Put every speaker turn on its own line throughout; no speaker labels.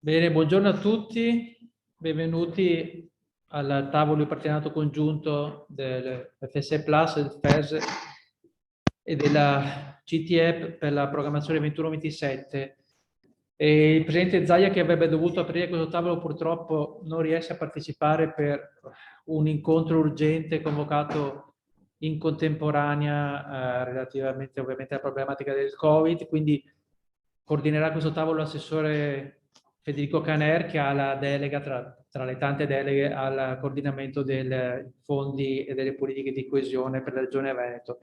Bene, buongiorno a tutti, benvenuti al tavolo di partenariato congiunto del FSE Plus, del FES e della CTE per la programmazione 21-27. E il presidente Zaia, che avrebbe dovuto aprire questo tavolo, purtroppo non riesce a partecipare per un incontro urgente convocato in contemporanea relativamente ovviamente alla problematica del Covid, quindi coordinerà questo tavolo l'assessore Federico Caner, che ha la delega tra le tante deleghe al coordinamento dei fondi e delle politiche di coesione per la Regione Veneto.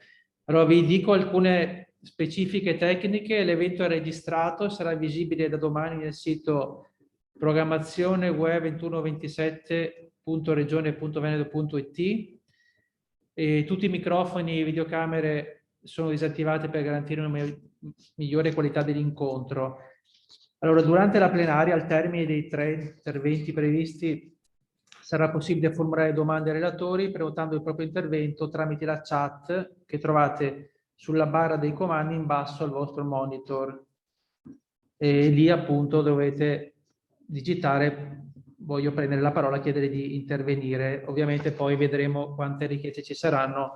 Allora vi dico alcune specifiche tecniche. L'evento è registrato e sarà visibile da domani nel sito programmazione UE 2127.regione.veneto.it, e tutti i microfoni e videocamere sono disattivati per garantire una migliore qualità dell'incontro. Allora, durante la plenaria, al termine dei 3 interventi previsti, sarà possibile formulare domande ai relatori prenotando il proprio intervento tramite la chat che trovate sulla barra dei comandi in basso al vostro monitor. E lì appunto dovete digitare voglio prendere la parola, chiedere di intervenire. Ovviamente poi vedremo quante richieste ci saranno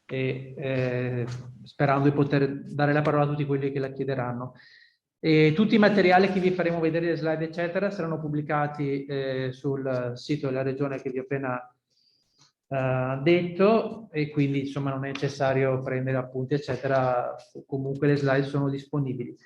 e sperando di poter dare la parola a tutti quelli che la chiederanno. E tutti i materiali che vi faremo vedere, le slide eccetera, saranno pubblicati sul sito della regione che vi ho appena detto, e quindi insomma non è necessario prendere appunti eccetera, comunque le slide sono disponibili.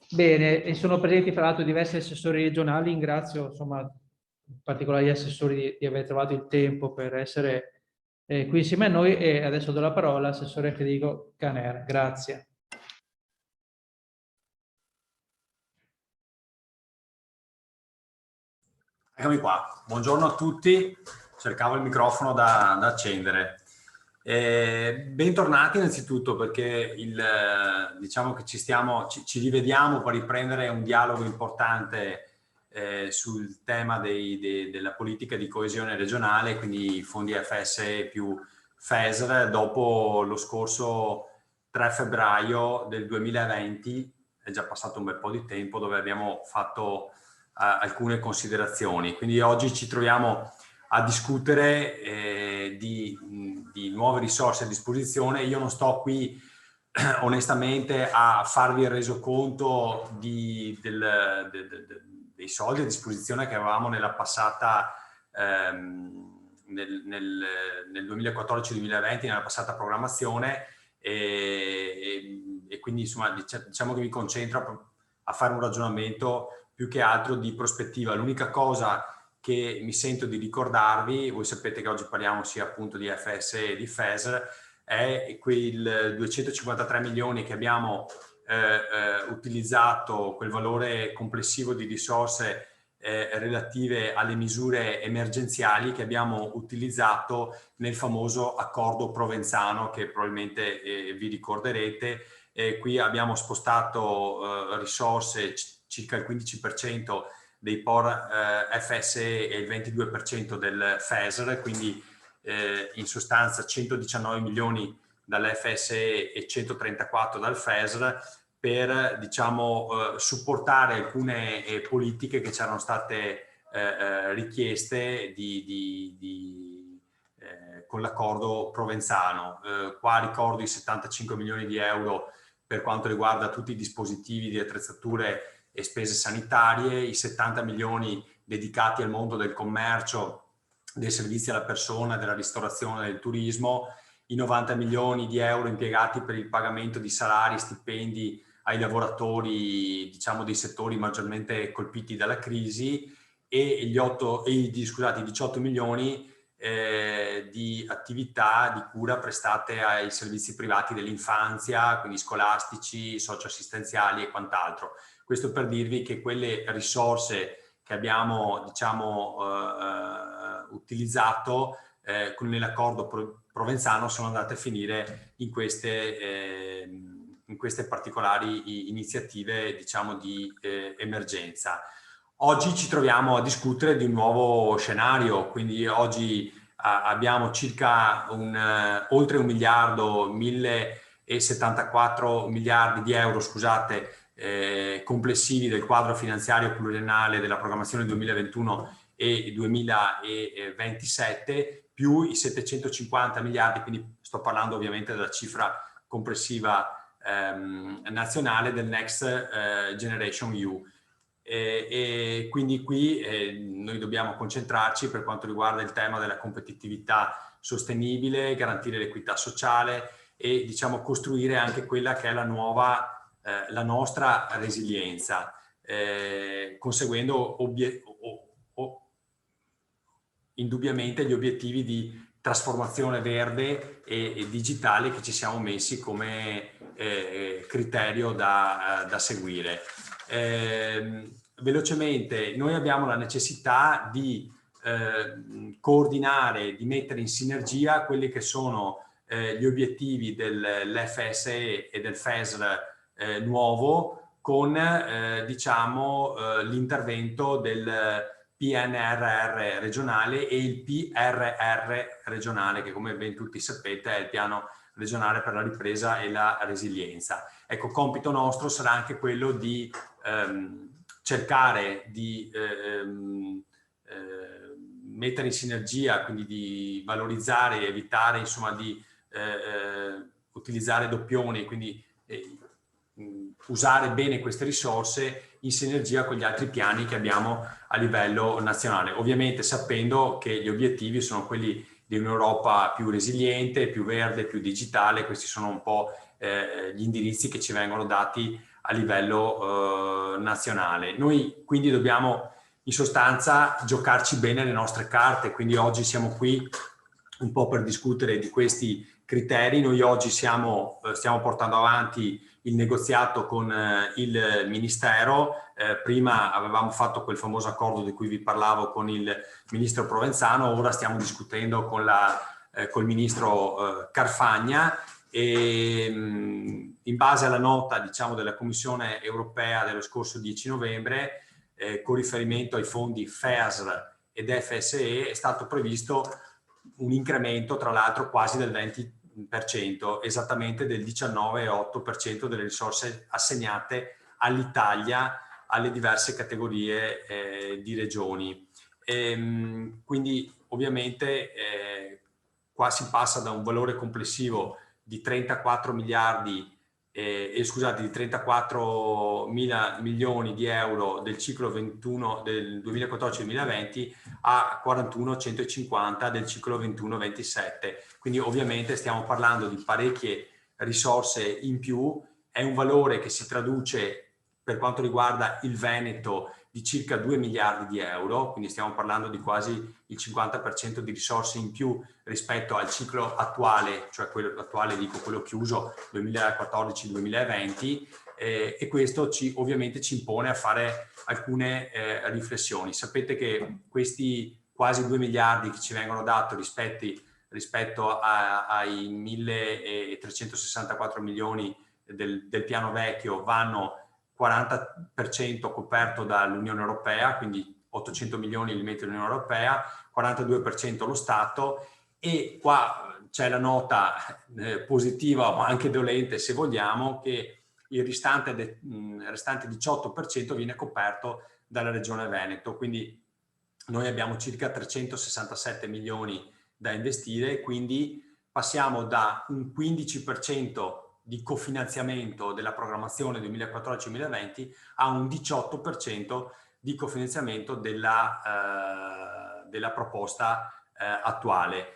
Bene, e sono presenti fra l'altro diversi assessori regionali. Ringrazio insomma in particolare gli assessori di aver trovato il tempo per essere qui insieme a noi, e adesso do la parola all'assessore Federico Caner. Grazie.
Eccomi qua, buongiorno a tutti, cercavo il microfono da accendere. Bentornati innanzitutto, perché diciamo che ci rivediamo per riprendere un dialogo importante sul tema della politica di coesione regionale, quindi i fondi FSE più FESR, dopo lo scorso 3 febbraio del 2020, è già passato un bel po' di tempo, dove abbiamo fatto alcune considerazioni. Quindi oggi ci troviamo a discutere di nuove risorse a disposizione. Io non sto qui onestamente a farvi il resoconto dei soldi a disposizione che avevamo nella passata nel 2014-2020, nella passata programmazione, e quindi insomma diciamo che mi concentro a fare un ragionamento più che altro di prospettiva. L'unica cosa che mi sento di ricordarvi, voi sapete che oggi parliamo sia appunto di FSE e di FESR, è quei 253 milioni che abbiamo utilizzato, quel valore complessivo di risorse relative alle misure emergenziali che abbiamo utilizzato nel famoso accordo provenzano, che probabilmente vi ricorderete. Qui abbiamo spostato risorse, circa il 15% dei POR FSE e il 22% del FESR, quindi in sostanza 119 milioni dall'FSE e 134 dal FESR, per diciamo supportare alcune politiche che ci erano state richieste con l'accordo provenzano. Qua ricordo i 75 milioni di euro per quanto riguarda tutti i dispositivi di attrezzature e spese sanitarie, i 70 milioni dedicati al mondo del commercio, dei servizi alla persona, della ristorazione, del turismo, i 90 milioni di euro impiegati per il pagamento di salari e stipendi ai lavoratori, diciamo, dei settori maggiormente colpiti dalla crisi, e i 18 milioni di attività di cura prestate ai servizi privati dell'infanzia, quindi scolastici, socioassistenziali e quant'altro. Questo per dirvi che quelle risorse che abbiamo, diciamo, utilizzato nell'accordo provenzano sono andate a finire in queste particolari iniziative, diciamo, di emergenza. Oggi ci troviamo a discutere di un nuovo scenario, quindi oggi abbiamo circa oltre 1 miliardo, 1074 miliardi di euro, scusate, complessivi del quadro finanziario pluriennale della programmazione 2021 e 2027, più i 750 miliardi, quindi sto parlando ovviamente della cifra complessiva nazionale del Next Generation EU. E quindi qui noi dobbiamo concentrarci per quanto riguarda il tema della competitività sostenibile, garantire l'equità sociale e diciamo costruire anche quella che è la nostra resilienza, conseguendo indubbiamente gli obiettivi di trasformazione verde e digitale che ci siamo messi come criterio da seguire. Velocemente, noi abbiamo la necessità di coordinare, di mettere in sinergia quelli che sono gli obiettivi dell'FSE e del FESR nuovo con diciamo l'intervento del PNRR regionale e il PRR regionale, che come ben tutti sapete è il piano regionale per la ripresa e la resilienza. Ecco, compito nostro sarà anche quello di cercare di mettere in sinergia, quindi di valorizzare e evitare insomma di utilizzare doppioni, quindi usare bene queste risorse in sinergia con gli altri piani che abbiamo a livello nazionale, ovviamente sapendo che gli obiettivi sono quelli di un'Europa più resiliente, più verde, più digitale. Questi sono un po' gli indirizzi che ci vengono dati a livello nazionale. Noi quindi dobbiamo in sostanza giocarci bene le nostre carte, quindi oggi siamo qui un po' per discutere di questi criteri. Noi oggi stiamo portando avanti il negoziato con il Ministero. Prima avevamo fatto quel famoso accordo di cui vi parlavo con il Ministro Provenzano, ora stiamo discutendo col Ministro Carfagna e in base alla nota diciamo, della Commissione Europea dello scorso 10 novembre, con riferimento ai fondi FESR ed FSE, è stato previsto un incremento tra l'altro quasi del 20%, esattamente del 19,8% delle risorse assegnate all'Italia alle diverse categorie di regioni. Quindi ovviamente qua si passa da un valore complessivo di 34 miliardi scusate, di 34 mila milioni di euro del ciclo 21 del 2014-2020 a 41.150 del ciclo 21-27. Quindi ovviamente stiamo parlando di parecchie risorse in più. È un valore che si traduce per quanto riguarda il Veneto di circa 2 miliardi di euro, quindi stiamo parlando di quasi il 50% di risorse in più rispetto al ciclo attuale, cioè quello attuale, dico quello chiuso 2014-2020, e questo ovviamente ci impone a fare alcune riflessioni. Sapete che questi quasi 2 miliardi che ci vengono dati rispetto ai 1.364 milioni del piano vecchio vanno 40% coperto dall'Unione Europea, quindi 800 milioni li mette l'Unione Europea, 42% lo Stato, e qua c'è la nota positiva ma anche dolente se vogliamo, che il restante 18% viene coperto dalla Regione Veneto, quindi noi abbiamo circa 367 milioni da investire, quindi passiamo da un 15% di cofinanziamento della programmazione 2014-2020 a un 18% di cofinanziamento della proposta attuale.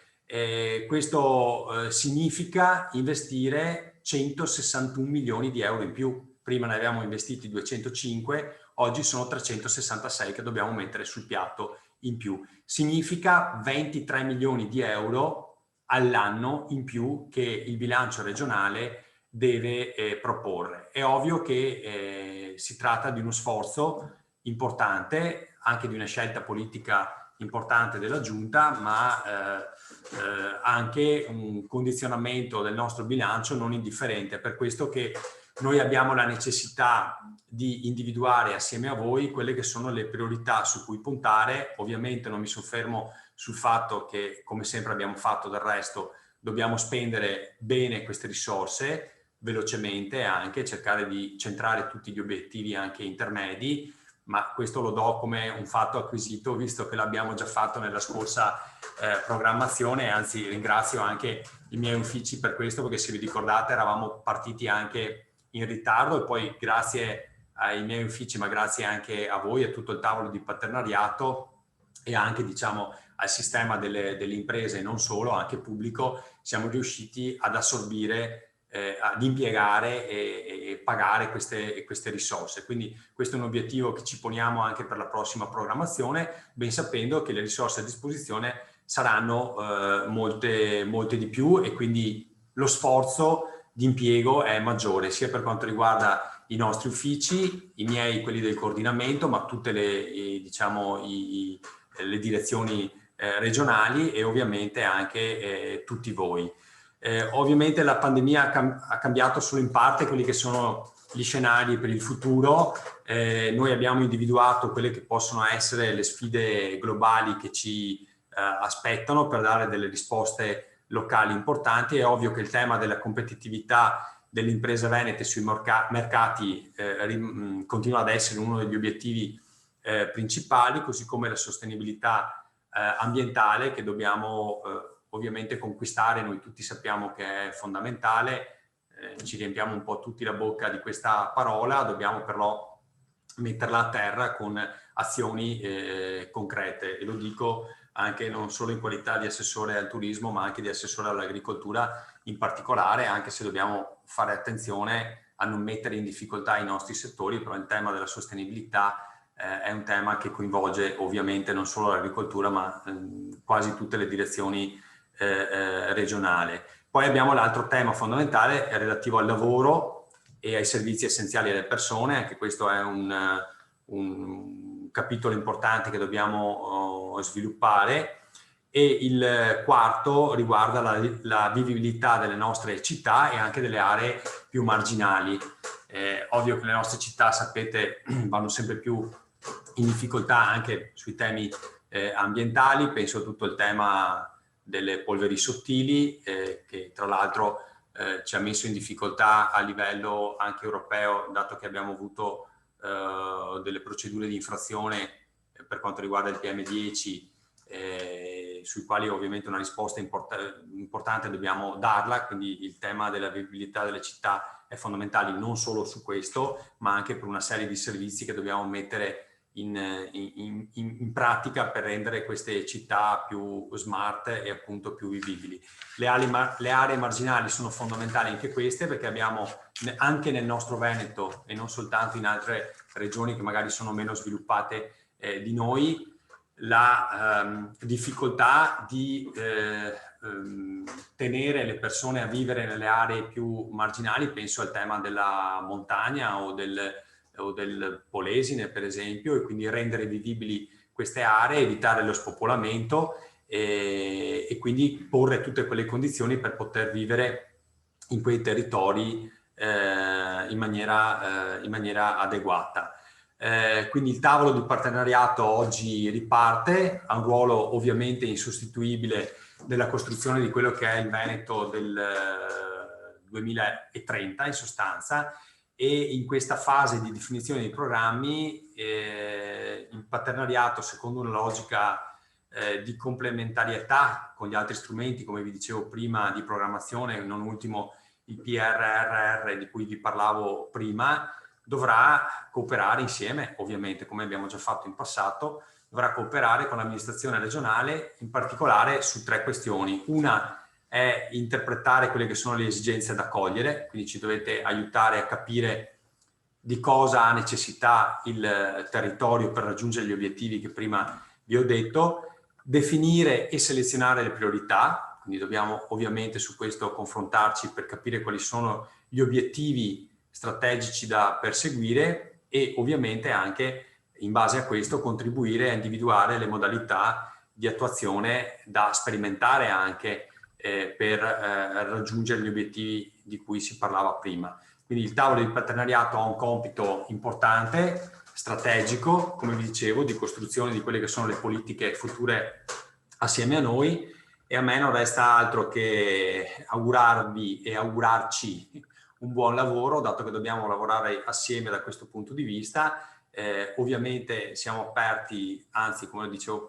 Questo significa investire 161 milioni di euro in più. Prima ne avevamo investiti 205, oggi sono 366 che dobbiamo mettere sul piatto in più. Significa 23 milioni di euro all'anno in più che il bilancio regionale deve proporre. È ovvio che si tratta di uno sforzo importante, anche di una scelta politica importante della Giunta, ma anche un condizionamento del nostro bilancio non indifferente. Per questo che noi abbiamo la necessità di individuare assieme a voi quelle che sono le priorità su cui puntare. Ovviamente non mi soffermo sul fatto che, come sempre abbiamo fatto del resto, dobbiamo spendere bene queste risorse, velocemente, anche cercare di centrare tutti gli obiettivi anche intermedi, ma questo lo do come un fatto acquisito, visto che l'abbiamo già fatto nella scorsa programmazione. Anzi, ringrazio anche i miei uffici per questo, perché se vi ricordate eravamo partiti anche in ritardo, e poi grazie ai miei uffici, ma grazie anche a voi, a tutto il tavolo di partenariato e anche, diciamo, al sistema delle imprese, non solo, anche pubblico, siamo riusciti ad assorbire, ad impiegare e pagare queste risorse. Quindi questo è un obiettivo che ci poniamo anche per la prossima programmazione, ben sapendo che le risorse a disposizione saranno molte di più, e quindi lo sforzo di impiego è maggiore, sia per quanto riguarda i nostri uffici, i miei, quelli del coordinamento, ma tutte le direzioni regionali, e ovviamente anche tutti voi. Ovviamente la pandemia ha cambiato solo in parte quelli che sono gli scenari per il futuro. Noi abbiamo individuato quelle che possono essere le sfide globali che ci aspettano per dare delle risposte locali importanti. È ovvio che il tema della competitività delle imprese venete sui mercati continua ad essere uno degli obiettivi principali, così come la sostenibilità ambientale, che dobbiamo ovviamente conquistare. Noi tutti sappiamo che è fondamentale, ci riempiamo un po' tutti la bocca di questa parola, dobbiamo però metterla a terra con azioni concrete, e lo dico anche non solo in qualità di assessore al turismo, ma anche di assessore all'agricoltura in particolare, anche se dobbiamo fare attenzione a non mettere in difficoltà i nostri settori. Però il tema della sostenibilità è un tema che coinvolge ovviamente non solo l'agricoltura, ma quasi tutte le direzioni regionali. Poi abbiamo l'altro tema fondamentale relativo al lavoro e ai servizi essenziali alle persone. Anche questo è un capitolo importante che dobbiamo sviluppare. E il quarto riguarda la vivibilità delle nostre città e anche delle aree più marginali. Ovvio che le nostre città, sapete, vanno sempre più in difficoltà anche sui temi ambientali. Penso a tutto il tema delle polveri sottili, che tra l'altro ci ha messo in difficoltà a livello anche europeo, dato che abbiamo avuto delle procedure di infrazione per quanto riguarda il PM10, sui quali ovviamente una risposta importante dobbiamo darla. Quindi il tema della vivibilità delle città è fondamentale, non solo su questo, ma anche per una serie di servizi che dobbiamo mettere in pratica per rendere queste città più smart e appunto più vivibili. Le aree marginali sono fondamentali anche queste, perché abbiamo anche nel nostro Veneto, e non soltanto in altre regioni che magari sono meno sviluppate di noi, la difficoltà di tenere le persone a vivere nelle aree più marginali. Penso al tema della montagna o del Polesine, per esempio, e quindi rendere vivibili queste aree, evitare lo spopolamento e quindi porre tutte quelle condizioni per poter vivere in quei territori in maniera adeguata. Quindi il tavolo di partenariato oggi riparte, ha un ruolo ovviamente insostituibile della costruzione di quello che è il Veneto del 2030 in sostanza, e in questa fase di definizione dei programmi il partenariato, secondo una logica di complementarietà con gli altri strumenti, come vi dicevo prima, di programmazione, non ultimo il PRRR di cui vi parlavo prima, dovrà cooperare insieme, ovviamente, come abbiamo già fatto in passato, dovrà cooperare con l'amministrazione regionale, in particolare su 3 questioni. Una è interpretare quelle che sono le esigenze da cogliere, quindi ci dovete aiutare a capire di cosa ha necessità il territorio per raggiungere gli obiettivi che prima vi ho detto, definire e selezionare le priorità, quindi dobbiamo ovviamente su questo confrontarci per capire quali sono gli obiettivi strategici da perseguire, e ovviamente anche in base a questo contribuire a individuare le modalità di attuazione da sperimentare anche per raggiungere gli obiettivi di cui si parlava prima. Quindi il tavolo di partenariato ha un compito importante, strategico, come vi dicevo, di costruzione di quelle che sono le politiche future assieme a noi, e a me non resta altro che augurarvi e augurarci un buon lavoro, dato che dobbiamo lavorare assieme da questo punto di vista. Ovviamente siamo aperti, anzi, come dicevo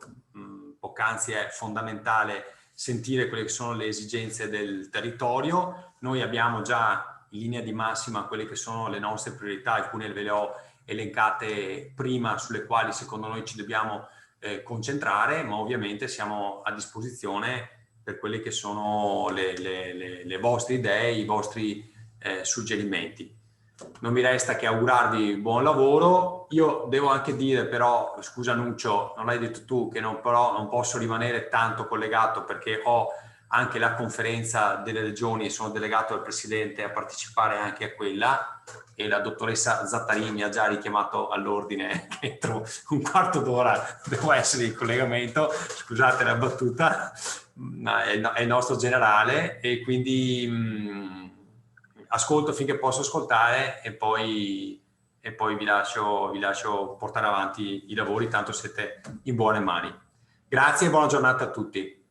poc'anzi, è fondamentale sentire quelle che sono le esigenze del territorio. Noi abbiamo già in linea di massima quelle che sono le nostre priorità, alcune ve le ho elencate prima, sulle quali secondo noi ci dobbiamo concentrare, ma ovviamente siamo a disposizione per quelle che sono le vostre idee, i vostri suggerimenti. Non mi resta che augurarvi buon lavoro. Io devo anche dire, però, scusa Nuccio, non l'hai detto tu, che però non posso rimanere tanto collegato perché ho anche la conferenza delle regioni e sono delegato al Presidente a partecipare anche a quella, e la dottoressa Zattarini mi ha già richiamato all'ordine che entro un quarto d'ora devo essere in collegamento, scusate la battuta, ma è il nostro generale, e quindi ascolto finché posso ascoltare e poi vi lascio portare avanti i lavori, tanto siete in buone mani. Grazie e buona giornata a tutti.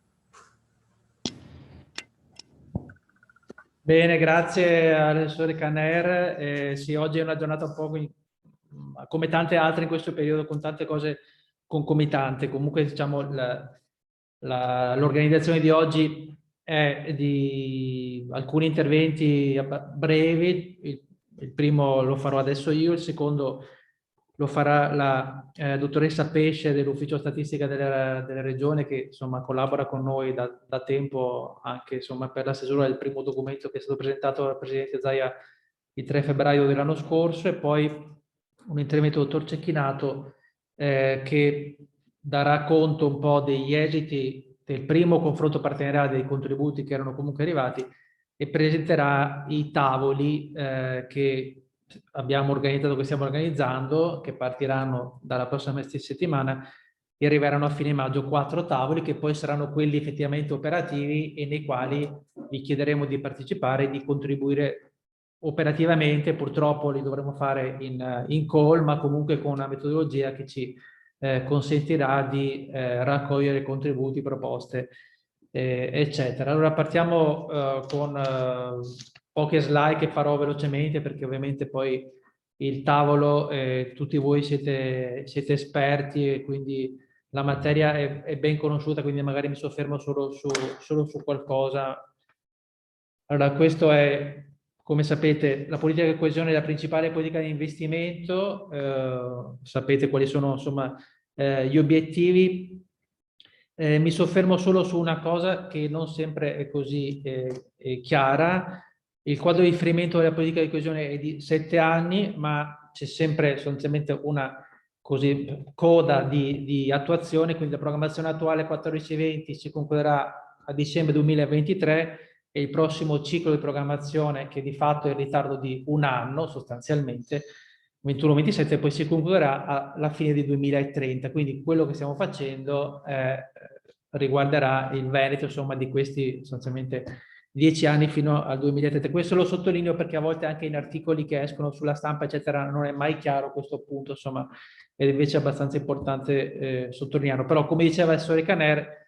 Bene, grazie all'assessore Caner. Sì, oggi è una giornata un po' come tante altre in questo periodo, con tante cose concomitanti. Comunque, diciamo, l'organizzazione di oggi è di alcuni interventi brevi. Il primo lo farò adesso io, il secondo lo farà la dottoressa Pesce dell'Ufficio Statistica della Regione, che insomma collabora con noi da tempo anche insomma per la stesura del primo documento che è stato presentato dal Presidente Zaia il 3 febbraio dell'anno scorso, e poi un intervento del dottor Cecchinato che darà conto un po' degli esiti del primo confronto partenariale dei contributi che erano comunque arrivati, e presenterà i tavoli che abbiamo organizzato, che stiamo organizzando, che partiranno dalla prossima settimana e arriveranno a fine maggio 4 tavoli, che poi saranno quelli effettivamente operativi e nei quali vi chiederemo di partecipare e di contribuire operativamente. Purtroppo li dovremo fare in call, ma comunque con una metodologia che ci consentirà di raccogliere contributi, proposte, eccetera. Allora partiamo con poche slide che farò velocemente, perché ovviamente poi il tavolo, tutti voi siete esperti e quindi la materia è ben conosciuta, quindi magari mi soffermo solo su qualcosa. Allora, questo è, come sapete, la politica di coesione è la principale politica di investimento. Sapete quali sono insomma gli obiettivi. Mi soffermo solo su una cosa che non sempre è così chiara. Il quadro di riferimento della politica di coesione è di 7 anni, ma c'è sempre sostanzialmente una coda di attuazione, quindi la programmazione attuale 14-20 si concluderà a dicembre 2023 e il prossimo ciclo di programmazione, che di fatto è in ritardo di un anno sostanzialmente, 21-27, poi si concluderà alla fine del 2030. Quindi quello che stiamo facendo riguarderà il Veneto, insomma, di questi sostanzialmente 10 anni fino al 2030. Questo lo sottolineo perché a volte anche in articoli che escono sulla stampa, eccetera, non è mai chiaro questo punto, insomma, ed invece è abbastanza importante sottolinearlo. Però, come diceva il Sori Caner,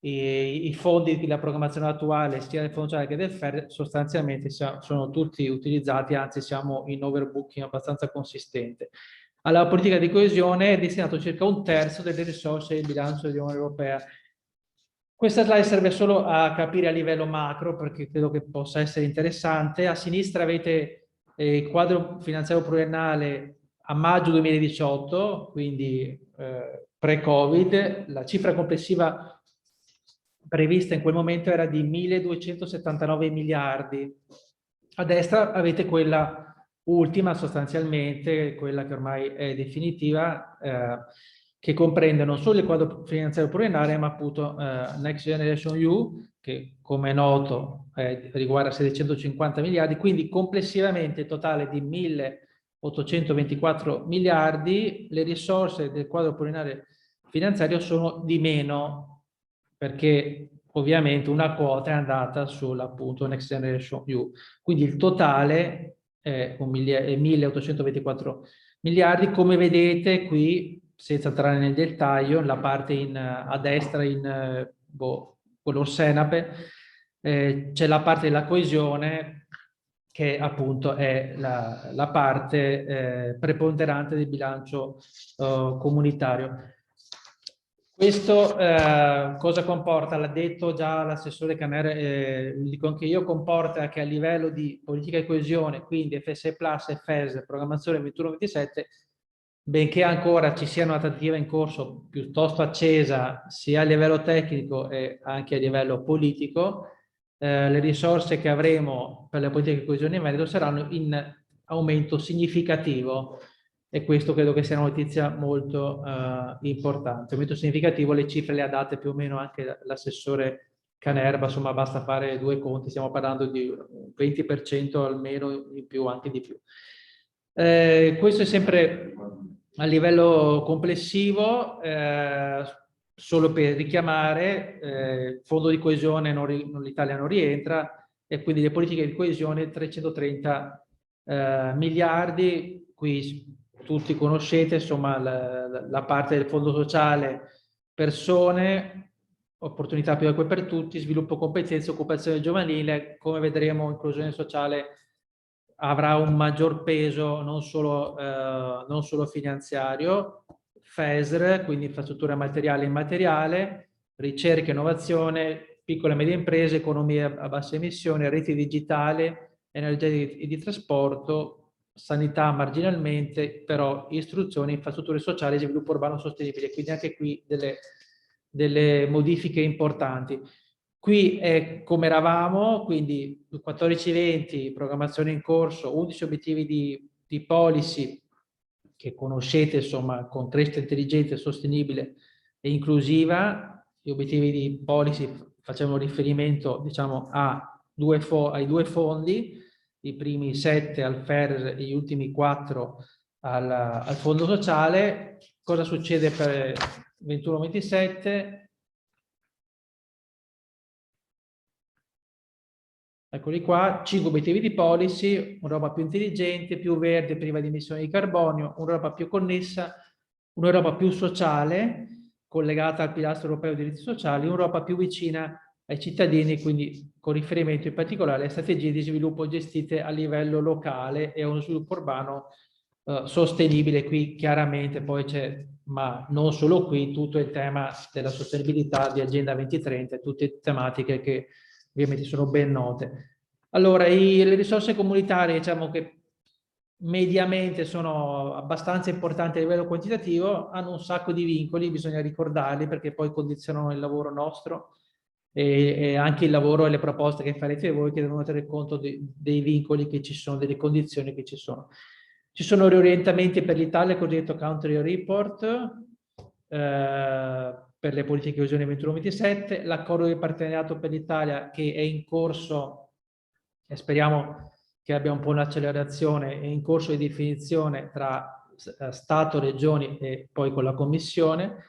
i fondi della programmazione attuale, sia del Fondo Sociale che del FER, sostanzialmente sono tutti utilizzati, anzi siamo in overbooking abbastanza consistente. Alla politica di coesione è destinato circa 1/3 delle risorse del bilancio dell'Unione Europea. Questa slide serve solo a capire a livello macro, perché credo che possa essere interessante. A sinistra avete il quadro finanziario pluriennale a maggio 2018, quindi pre-Covid. La cifra complessiva prevista in quel momento era di 1.279 miliardi. A destra avete quella ultima, sostanzialmente, quella che ormai è definitiva, che comprende non solo il quadro finanziario pluriennale, ma appunto Next Generation EU, che come è noto riguarda 750 miliardi, quindi complessivamente il totale di 1.824 miliardi. Le risorse del quadro pluriennale finanziario sono di meno, perché ovviamente una quota è andata sull'appunto Next Generation EU. Quindi il totale è 1.824 miliardi. Come vedete qui, senza entrare nel dettaglio, la parte a destra in color senape, c'è la parte della coesione che appunto è la parte preponderante del bilancio comunitario. Questo cosa comporta? L'ha detto già l'assessore Caner, dico anche io, comporta che a livello di politica e coesione, quindi FSE Plus e FES, programmazione 21-27, benché ancora ci sia una trattativa in corso piuttosto accesa sia a livello tecnico e anche a livello politico, le risorse che avremo per la politica di coesione in merito saranno in aumento significativo, e questo credo che sia una notizia molto importante. Aumento significativo, le cifre le ha date più o meno anche l'assessore Canerba, insomma basta fare due conti, stiamo parlando di un 20% almeno, in più, anche di più. Questo è sempre a livello complessivo, solo per richiamare, fondo di coesione l'Italia non rientra, e quindi le politiche di coesione 330 miliardi, qui tutti conoscete, insomma, la parte del fondo sociale, persone, opportunità più eque per tutti, sviluppo competenze, occupazione giovanile. Come vedremo, inclusione sociale avrà un maggior peso non solo finanziario, FESR, quindi infrastruttura materiale e immateriale, ricerca e innovazione, piccole e medie imprese, economia a bassa emissione, reti digitali, energia e di trasporto, sanità marginalmente, però istruzione, infrastrutture sociali e sviluppo urbano sostenibile. Quindi anche qui delle modifiche importanti. Qui è come eravamo, quindi 14-20, programmazione in corso, 11 obiettivi di policy che conoscete, insomma, con crescita intelligente, sostenibile e inclusiva. Gli obiettivi di policy facevano riferimento, diciamo, ai due fondi, i primi 7 al FER e gli ultimi 4 al fondo sociale. Cosa succede per 21-27? Eccoli qua, 5 obiettivi di policy: un'Europa più intelligente, più verde, priva di emissioni di carbonio, un'Europa più connessa, un'Europa più sociale, collegata al pilastro europeo dei diritti sociali, un'Europa più vicina ai cittadini, quindi con riferimento in particolare alle strategie di sviluppo gestite a livello locale e a uno sviluppo urbano sostenibile. Qui chiaramente poi c'è, ma non solo qui, tutto il tema della sostenibilità di Agenda 2030 e tutte tematiche che ovviamente sono ben note. Allora, le risorse comunitarie, diciamo che mediamente sono abbastanza importanti a livello quantitativo, hanno un sacco di vincoli, bisogna ricordarli perché poi condizionano il lavoro nostro e anche il lavoro e le proposte che farete voi, che devono tenere conto dei vincoli che ci sono, delle condizioni che ci sono. Ci sono riorientamenti per l'Italia, cosiddetto country report, per le politiche di coesione 21-27, l'accordo di partenariato per l'Italia che è in corso e speriamo che abbia un po' un'accelerazione, è in corso di definizione tra Stato, Regioni e poi con la Commissione.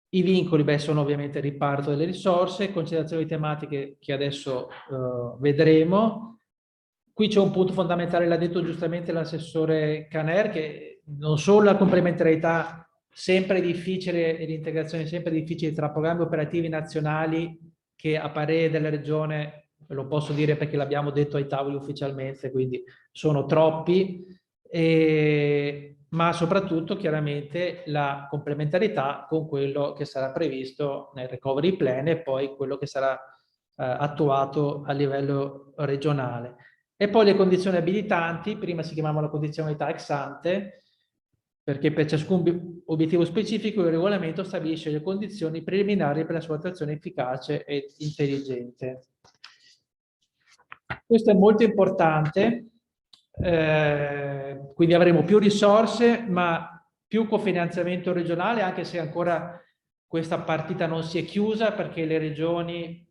I vincoli sono ovviamente il riparto delle risorse, considerazioni tematiche che adesso vedremo. Qui c'è un punto fondamentale, l'ha detto giustamente l'assessore Caner, che non solo la complementarietà sempre difficile e l'integrazione sempre difficile tra programmi operativi nazionali, che a parere della Regione, lo posso dire perché l'abbiamo detto ai tavoli ufficialmente, quindi sono troppi, ma soprattutto chiaramente la complementarietà con quello che sarà previsto nel recovery plan e poi quello che sarà attuato a livello regionale. E poi le condizioni abilitanti, prima si chiamavano condizionalità ex ante, perché per ciascun obiettivo specifico il regolamento stabilisce le condizioni preliminari per la sua attuazione efficace e intelligente. Questo è molto importante, quindi avremo più risorse, ma più cofinanziamento regionale, anche se ancora questa partita non si è chiusa, perché le regioni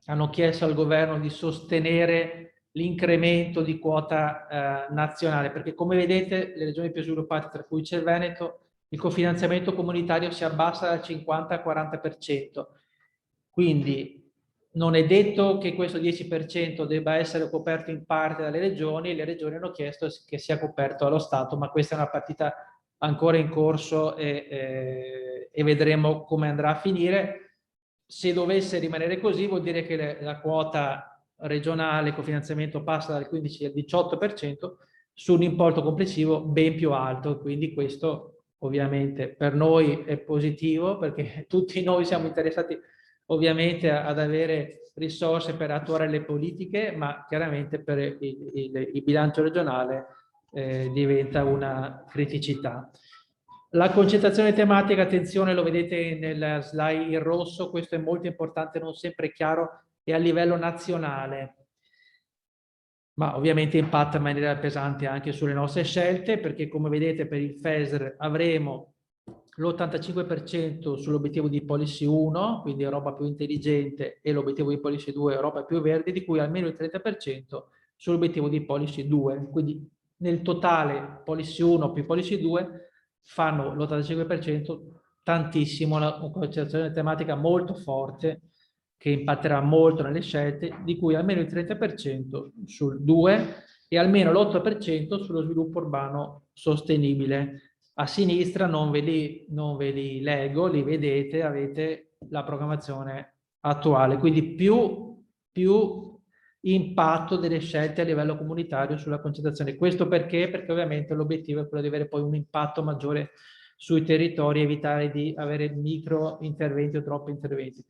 hanno chiesto al governo di sostenere l'incremento di quota nazionale, perché come vedete le regioni più sviluppate, tra cui c'è il Veneto, il cofinanziamento comunitario si abbassa dal 50 al 40%. Quindi non è detto che questo 10% debba essere coperto in parte dalle regioni, le regioni hanno chiesto che sia coperto dallo Stato, ma questa è una partita ancora in corso e vedremo come andrà a finire. Se dovesse rimanere così vuol dire che la quota regionale, il cofinanziamento passa dal 15 al 18% su un importo complessivo ben più alto, quindi questo ovviamente per noi è positivo perché tutti noi siamo interessati ovviamente ad avere risorse per attuare le politiche, ma chiaramente per il bilancio regionale diventa una criticità. La concentrazione tematica, attenzione, lo vedete nel slide in rosso, questo è molto importante, non sempre chiaro, è a livello nazionale, ma ovviamente impatta in maniera pesante anche sulle nostre scelte, perché come vedete per il FESR avremo l'85% sull'obiettivo di Policy 1, quindi Europa più intelligente, e l'obiettivo di Policy 2, Europa più verde, di cui almeno il 30% sull'obiettivo di Policy 2. Quindi nel totale Policy 1 più Policy 2 fanno l'85%, tantissimo, una concentrazione tematica molto forte che impatterà molto nelle scelte, di cui almeno il 30% sul 2 e almeno l'8% sullo sviluppo urbano sostenibile. A sinistra non ve li leggo, li vedete, avete la programmazione attuale, quindi più impatto delle scelte a livello comunitario sulla concentrazione. Questo perché? Perché ovviamente l'obiettivo è quello di avere poi un impatto maggiore sui territori, evitare di avere micro interventi o troppi interventi.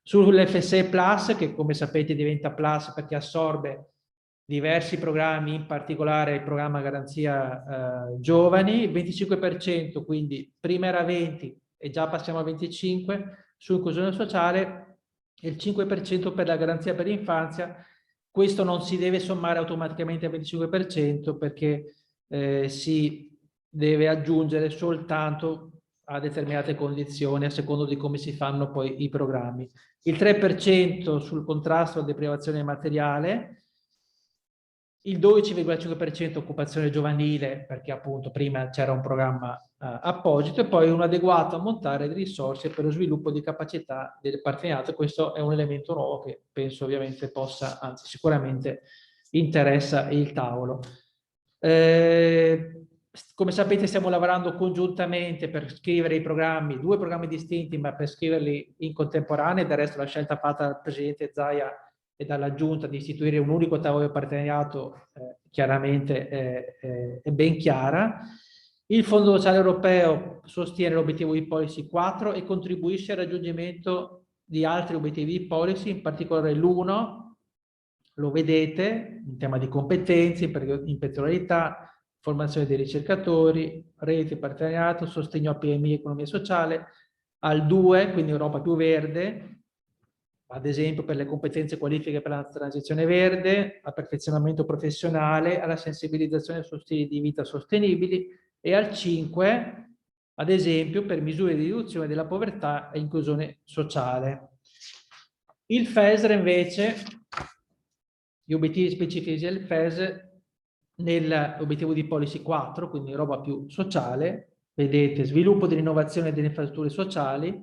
Sull'FSE Plus, che come sapete diventa Plus perché assorbe diversi programmi, in particolare il programma Garanzia Giovani, 25%, quindi prima era 20 e già passiamo a 25 su inclusione sociale, e il 5% per la garanzia per l'infanzia. Questo non si deve sommare automaticamente al 25% perché si deve aggiungere soltanto a determinate condizioni a secondo di come si fanno poi i programmi. Il 3% sul contrasto alla deprivazione materiale, il 12,5% occupazione giovanile, perché appunto prima c'era un programma apposito, e poi un adeguato ammontare di risorse per lo sviluppo di capacità del partenariato. Questo è un elemento nuovo che penso ovviamente possa, anzi sicuramente interessa il tavolo. Come sapete stiamo lavorando congiuntamente per scrivere i programmi, 2 programmi distinti, ma per scriverli in contemporanea. Del resto la scelta fatta dal Presidente Zaia e dalla Giunta di istituire un unico tavolo di partenariato chiaramente è ben chiara. Il Fondo Sociale Europeo sostiene l'obiettivo di Policy 4 e contribuisce al raggiungimento di altri obiettivi di Policy, in particolare l'1, lo vedete, in tema di competenze, imprenditorialità, formazione dei ricercatori, rete, partenariato, sostegno a PMI e economia sociale, al 2, quindi Europa più verde, ad esempio per le competenze qualifiche per la transizione verde, al perfezionamento professionale, alla sensibilizzazione su stili di vita sostenibili, e al 5, ad esempio, per misure di riduzione della povertà e inclusione sociale. Il FESR invece, gli obiettivi specifici del FESR, nell'obiettivo di Policy 4, quindi roba più sociale, vedete sviluppo dell'innovazione e delle infrastrutture sociali,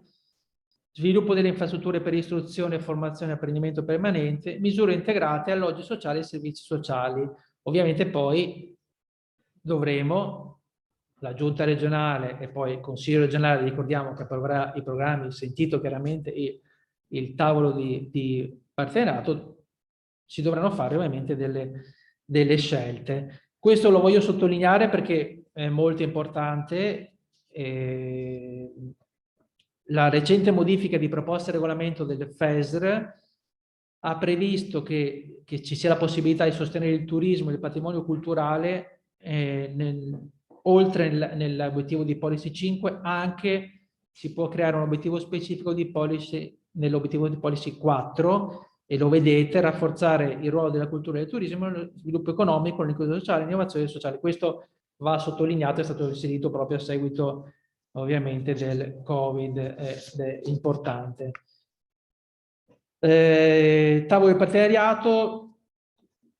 sviluppo delle infrastrutture per istruzione, formazione e apprendimento permanente, misure integrate, alloggi sociali e servizi sociali. Ovviamente poi dovremo, la Giunta regionale e poi il Consiglio regionale, ricordiamo che approverà i programmi, sentito chiaramente il tavolo di partenariato, si dovranno fare ovviamente delle scelte. Questo lo voglio sottolineare perché è molto importante. La recente modifica di proposta e regolamento del FESR ha previsto che ci sia la possibilità di sostenere il turismo e il patrimonio culturale oltre nell'obiettivo di Policy 5, anche si può creare un obiettivo specifico di Policy nell'obiettivo di Policy 4, e lo vedete, rafforzare il ruolo della cultura e del turismo nello sviluppo economico, l'inclusione sociale, l'innovazione sociale. Questo va sottolineato, è stato inserito proprio a seguito ovviamente del Covid, è importante. Tavolo di partenariato,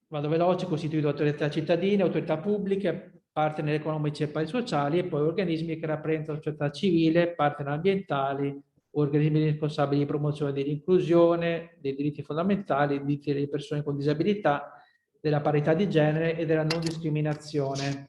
vado veloce, costituito da autorità cittadine, autorità pubbliche, partner economici e pari sociali, e poi organismi che rappresentano la società civile, partner ambientali, organismi responsabili di promozione dell'inclusione, dei diritti fondamentali, dei diritti delle persone con disabilità, della parità di genere e della non discriminazione.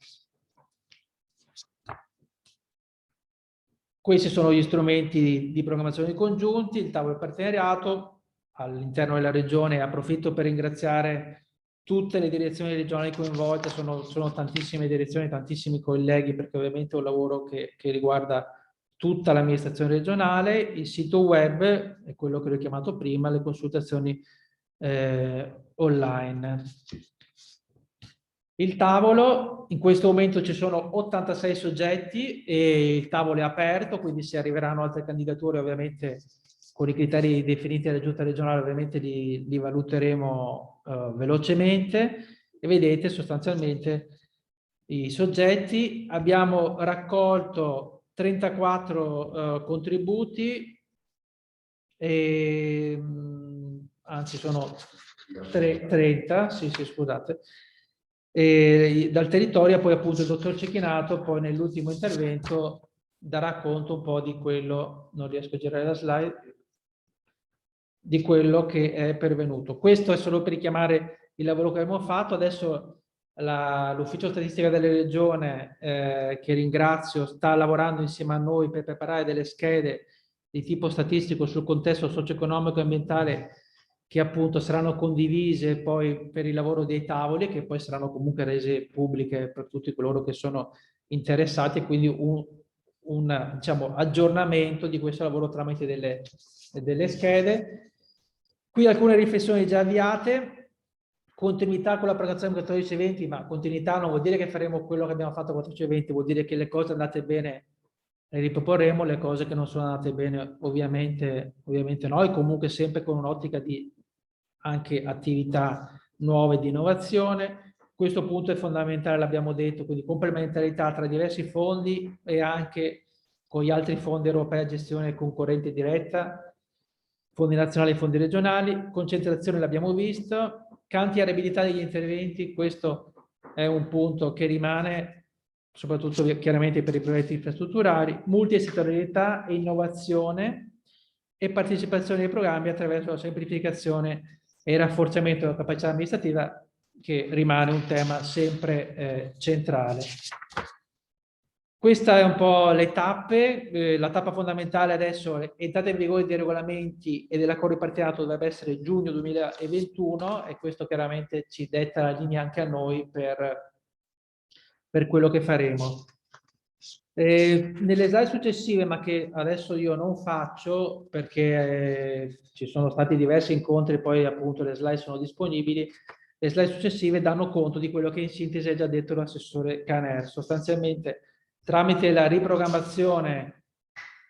Questi sono gli strumenti di programmazione congiunti, il tavolo di partenariato, all'interno della regione. Approfitto per ringraziare tutte le direzioni regionali coinvolte, sono tantissime direzioni, tantissimi colleghi, perché ovviamente è un lavoro che riguarda tutta l'amministrazione regionale. Il sito web è quello che ho chiamato prima, le consultazioni online. Il tavolo, in questo momento ci sono 86 soggetti e il tavolo è aperto, quindi se arriveranno altre candidature, ovviamente con i criteri definiti dalla Giunta regionale, ovviamente li valuteremo velocemente. E vedete sostanzialmente i soggetti. Abbiamo raccolto 34 contributi, anzi sono 30, sì, scusate, dal territorio. Poi appunto il dottor Cecchinato poi nell'ultimo intervento darà conto un po' di quello, non riesco a girare la slide, di quello che è pervenuto. Questo è solo per richiamare il lavoro che abbiamo fatto. Adesso l'ufficio statistica della regione, che ringrazio, sta lavorando insieme a noi per preparare delle schede di tipo statistico sul contesto socio-economico e ambientale, che appunto saranno condivise poi per il lavoro dei tavoli, che poi saranno comunque rese pubbliche per tutti coloro che sono interessati, quindi un diciamo, aggiornamento di questo lavoro tramite delle schede. Qui alcune riflessioni già avviate. Continuità con la programmazione 14-20, ma continuità non vuol dire che faremo quello che abbiamo fatto 14-20, vuol dire che le cose andate bene le riproporremo, le cose che non sono andate bene ovviamente no, e comunque sempre con un'ottica di anche attività nuove di innovazione. Questo punto è fondamentale, l'abbiamo detto, quindi complementarità tra diversi fondi e anche con gli altri fondi europei a gestione concorrente diretta, fondi nazionali e fondi regionali. Concentrazione l'abbiamo visto, cantierabilità degli interventi, questo è un punto che rimane, soprattutto chiaramente per i progetti infrastrutturali. Multisettorialità e innovazione e partecipazione ai programmi attraverso la semplificazione e il rafforzamento della capacità amministrativa, che rimane un tema sempre centrale. Questa è un po' le tappe. La tappa fondamentale adesso è entrata in vigore dei regolamenti e dell'accordo di partenariato, dovrebbe essere giugno 2021, e questo chiaramente ci detta la linea anche a noi per quello che faremo. Nelle slide successive, ma che adesso io non faccio perché ci sono stati diversi incontri, poi appunto le slide sono disponibili, le slide successive danno conto di quello che in sintesi ha già detto l'assessore Caner. Sostanzialmente tramite la riprogrammazione,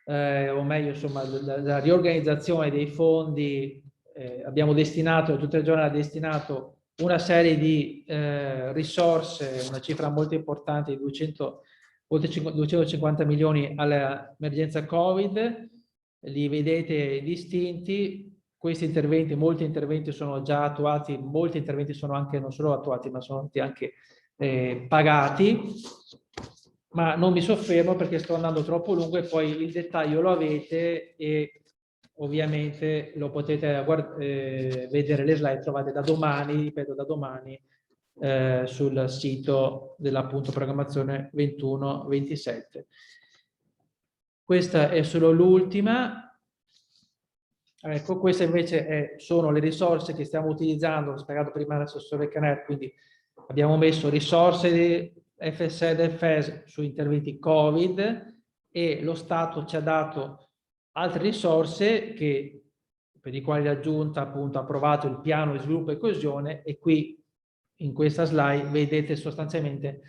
o meglio insomma la riorganizzazione dei fondi, abbiamo destinato, tutta la regione ha destinato una serie di risorse, una cifra molto importante di oltre 250 milioni all'emergenza Covid. Li vedete distinti. Questi interventi, molti interventi sono già attuati, molti interventi sono anche non solo attuati, ma sono anche pagati. Ma non mi soffermo perché sto andando troppo lungo, e poi il dettaglio lo avete e ovviamente lo potete vedere le slide, trovate da domani, ripeto da domani, sul sito dell'appunto programmazione 21-27. Questa è solo l'ultima. Ecco, queste invece sono le risorse che stiamo utilizzando, l'ho spiegato prima l'assessore Caner, quindi abbiamo messo risorse di FSE del FES su interventi Covid, e lo Stato ci ha dato altre risorse per i quali la Giunta appunto ha approvato il piano di sviluppo e coesione, e qui in questa slide vedete sostanzialmente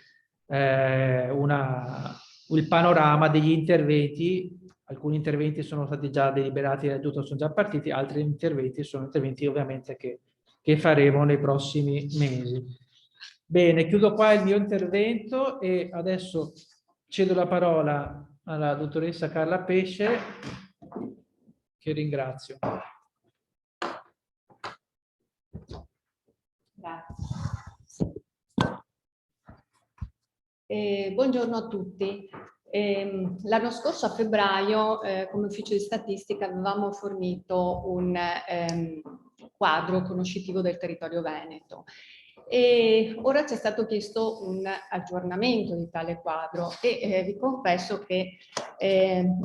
il panorama degli interventi. Alcuni interventi sono stati già deliberati dalla Giunta, sono già partiti, altri interventi sono interventi ovviamente che faremo nei prossimi mesi. Bene, chiudo qua il mio intervento e adesso cedo la parola alla dottoressa Carla Pesce, che ringrazio.
Grazie. Buongiorno a tutti. L'anno scorso a febbraio come ufficio di statistica avevamo fornito un quadro conoscitivo del territorio veneto, E ora ci è stato chiesto un aggiornamento di tale quadro e vi confesso che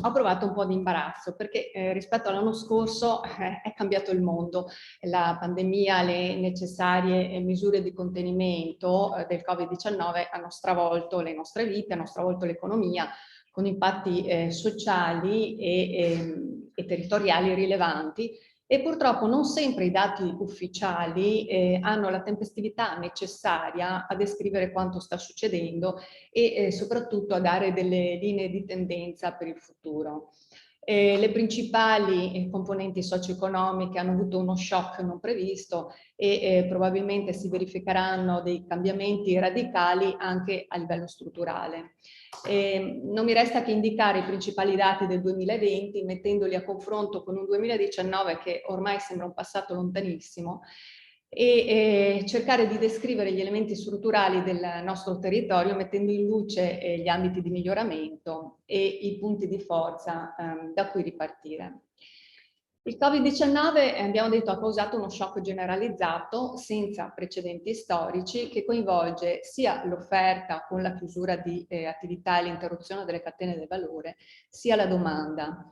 ho provato un po' di imbarazzo perché rispetto all'anno scorso è cambiato il mondo. La pandemia, le necessarie misure di contenimento del Covid-19 hanno stravolto le nostre vite, hanno stravolto l'economia con impatti sociali e territoriali rilevanti. E purtroppo non sempre i dati ufficiali hanno la tempestività necessaria a descrivere quanto sta succedendo e soprattutto a dare delle linee di tendenza per il futuro. Le principali componenti socio-economiche hanno avuto uno shock non previsto e probabilmente si verificheranno dei cambiamenti radicali anche a livello strutturale. Non mi resta che indicare i principali dati del 2020 mettendoli a confronto con un 2019 che ormai sembra un passato lontanissimo e cercare di descrivere gli elementi strutturali del nostro territorio mettendo in luce gli ambiti di miglioramento e i punti di forza da cui ripartire. Il Covid-19, abbiamo detto, ha causato uno shock generalizzato senza precedenti storici che coinvolge sia l'offerta con la chiusura di attività e l'interruzione delle catene del valore, sia la domanda.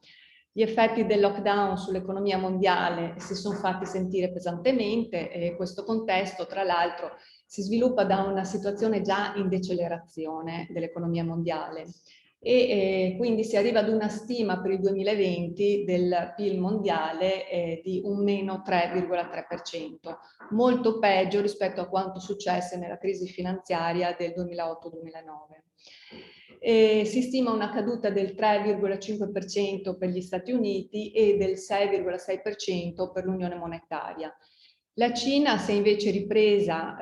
Gli effetti del lockdown sull'economia mondiale si sono fatti sentire pesantemente e questo contesto, tra l'altro, si sviluppa da una situazione già in decelerazione dell'economia mondiale. E quindi si arriva ad una stima per il 2020 del PIL mondiale di un meno 3,3%, molto peggio rispetto a quanto successe nella crisi finanziaria del 2008-2009. Si stima una caduta del 3,5% per gli Stati Uniti e del 6,6% per l'Unione Monetaria. La Cina si è invece ripresa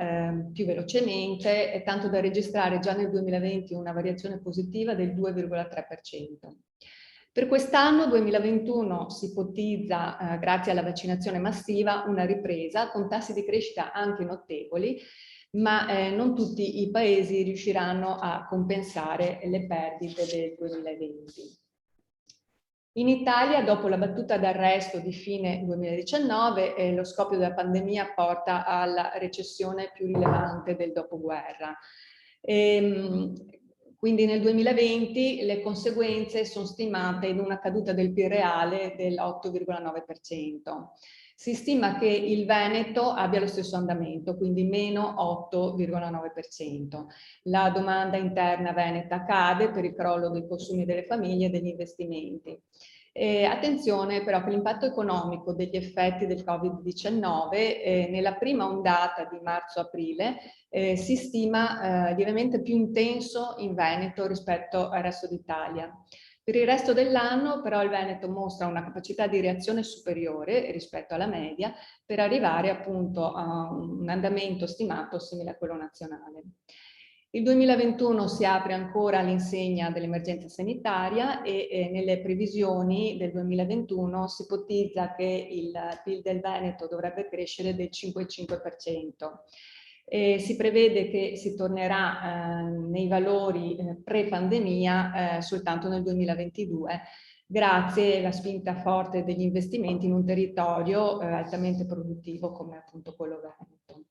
più velocemente, tanto da registrare già nel 2020 una variazione positiva del 2,3%. Per quest'anno 2021 si ipotizza, grazie alla vaccinazione massiva, una ripresa con tassi di crescita anche notevoli, ma non tutti i paesi riusciranno a compensare le perdite del 2020. In Italia, dopo la battuta d'arresto di fine 2019, lo scoppio della pandemia porta alla recessione più rilevante del dopoguerra. Quindi nel 2020 le conseguenze sono stimate in una caduta del PIL reale dell'8,9%. Si stima che il Veneto abbia lo stesso andamento, quindi meno 8,9%. La domanda interna veneta cade per il crollo dei consumi delle famiglie e degli investimenti. Attenzione però che l'impatto economico degli effetti del Covid-19 nella prima ondata di marzo-aprile si stima lievemente più intenso in Veneto rispetto al resto d'Italia. Per il resto dell'anno però il Veneto mostra una capacità di reazione superiore rispetto alla media per arrivare appunto a un andamento stimato simile a quello nazionale. Il 2021 si apre ancora all'insegna dell'emergenza sanitaria e nelle previsioni del 2021 si ipotizza che il PIL del Veneto dovrebbe crescere del 5,5%. Si prevede che si tornerà nei valori pre-pandemia soltanto nel 2022, grazie alla spinta forte degli investimenti in un territorio altamente produttivo come appunto quello veneto.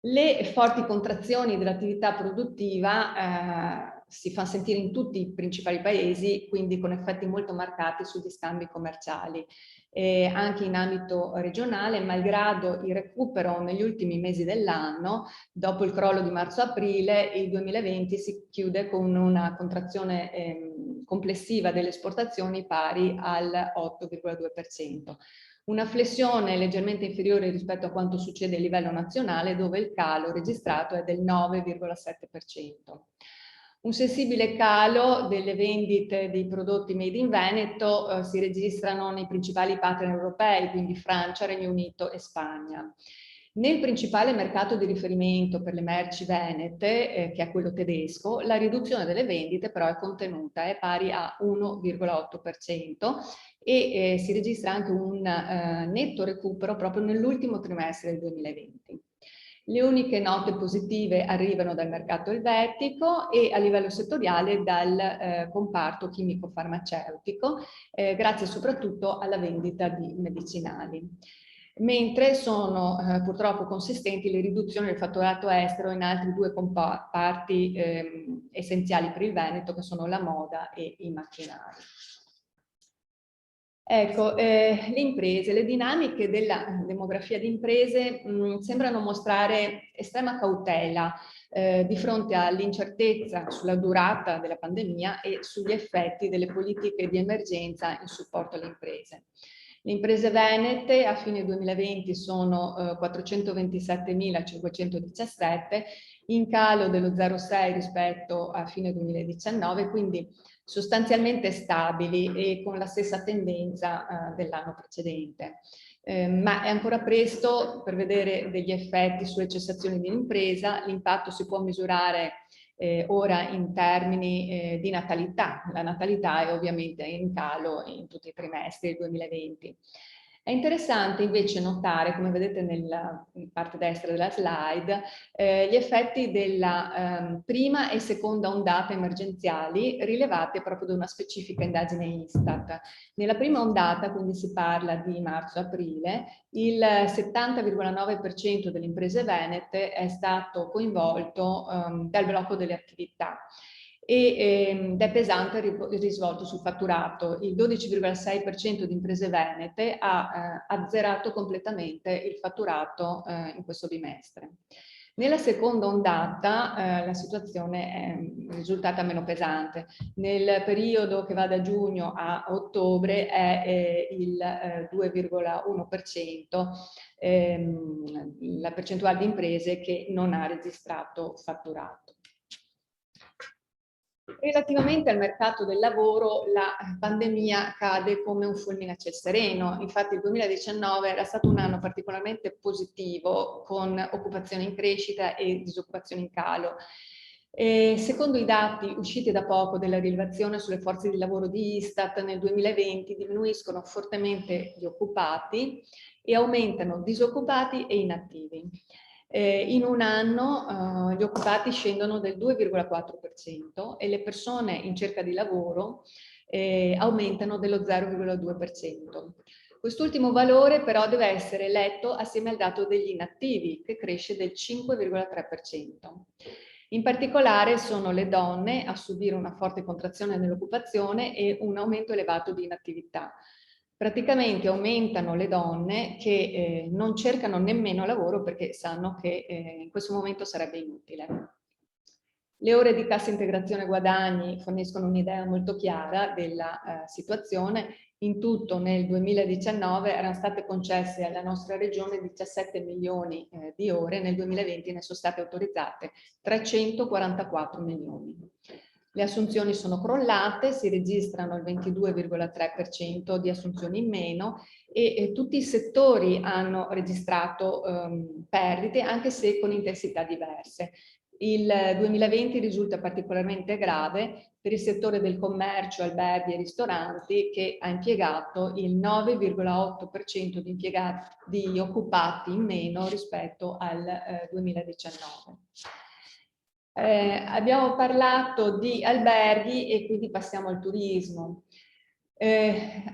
Le forti contrazioni dell'attività produttiva si fanno sentire in tutti i principali paesi, quindi con effetti molto marcati sugli scambi commerciali. Anche in ambito regionale, malgrado il recupero negli ultimi mesi dell'anno, dopo il crollo di marzo-aprile, il 2020 si chiude con una contrazione complessiva delle esportazioni pari al 8,2%. Una flessione leggermente inferiore rispetto a quanto succede a livello nazionale, dove il calo registrato è del 9,7%. Un sensibile calo delle vendite dei prodotti made in Veneto si registrano nei principali partner europei, quindi Francia, Regno Unito e Spagna. Nel principale mercato di riferimento per le merci venete, che è quello tedesco, la riduzione delle vendite però è contenuta, è pari a 1,8% e si registra anche un netto recupero proprio nell'ultimo trimestre del 2020. Le uniche note positive arrivano dal mercato elvetico e a livello settoriale dal comparto chimico-farmaceutico, grazie soprattutto alla vendita di medicinali. mentre sono purtroppo consistenti le riduzioni del fatturato estero in altri due comparti essenziali per il Veneto, che sono la moda e i macchinari. Ecco, le imprese, le dinamiche della demografia di imprese sembrano mostrare estrema cautela di fronte all'incertezza sulla durata della pandemia e sugli effetti delle politiche di emergenza in supporto alle imprese. Le imprese venete a fine 2020 sono 427.517, in calo dello 0,6 rispetto a fine 2019, quindi sostanzialmente stabili e con la stessa tendenza dell'anno precedente. Ma è ancora presto per vedere degli effetti sulle cessazioni di un'impresa. L'impatto si può misurare ora in termini di natalità. La natalità è ovviamente in calo in tutti i trimestri del 2020. È interessante invece notare, come vedete nella parte destra della slide, gli effetti della prima e seconda ondata emergenziali rilevate proprio da una specifica indagine Istat. Nella prima ondata, quindi si parla di marzo-aprile, il 70,9% delle imprese venete è stato coinvolto dal blocco delle attività ed è pesante il risvolto sul fatturato. Il 12,6% di imprese venete ha azzerato completamente il fatturato in questo bimestre. Nella seconda ondata la situazione è risultata meno pesante. Nel periodo che va da giugno a ottobre è il 2,1% la percentuale di imprese che non ha registrato fatturato. Relativamente al mercato del lavoro, la pandemia cade come un fulmine a ciel sereno. Infatti il 2019 era stato un anno particolarmente positivo, con occupazione in crescita e disoccupazione in calo. Secondo i dati usciti da poco della rilevazione sulle forze di lavoro di Istat, nel 2020 diminuiscono fortemente gli occupati e aumentano disoccupati e inattivi. In un anno gli occupati scendono del 2,4% e le persone in cerca di lavoro aumentano dello 0,2%. Quest'ultimo valore però deve essere letto assieme al dato degli inattivi, che cresce del 5,3%. In particolare sono le donne a subire una forte contrazione nell'occupazione e un aumento elevato di inattività. Praticamente aumentano le donne che non cercano nemmeno lavoro perché sanno che in questo momento sarebbe inutile. Le ore di cassa integrazione guadagni forniscono un'idea molto chiara della situazione. In tutto nel 2019 erano state concesse alla nostra regione 17 milioni di ore, nel 2020 ne sono state autorizzate 344 milioni. Le assunzioni sono crollate, si registrano il 22,3% di assunzioni in meno e tutti i settori hanno registrato perdite, anche se con intensità diverse. Il 2020 risulta particolarmente grave per il settore del commercio, alberghi e ristoranti, che ha impiegato il 9,8% di occupati in meno rispetto al 2019. Abbiamo parlato di alberghi e quindi passiamo al turismo.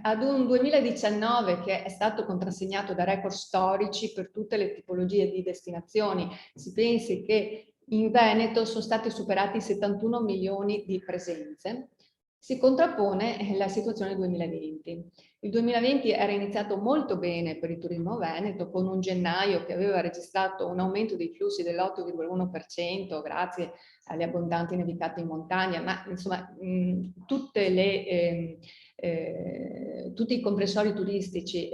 Ad un 2019 che è stato contrassegnato da record storici per tutte le tipologie di destinazioni. Si pensi che in Veneto sono stati superati 71 milioni di presenze. Si contrappone la situazione 2020. Il 2020 era iniziato molto bene per il turismo veneto, con un gennaio che aveva registrato un aumento dei flussi dell'8,1% grazie alle abbondanti nevicate in montagna, ma insomma tutti i comprensori turistici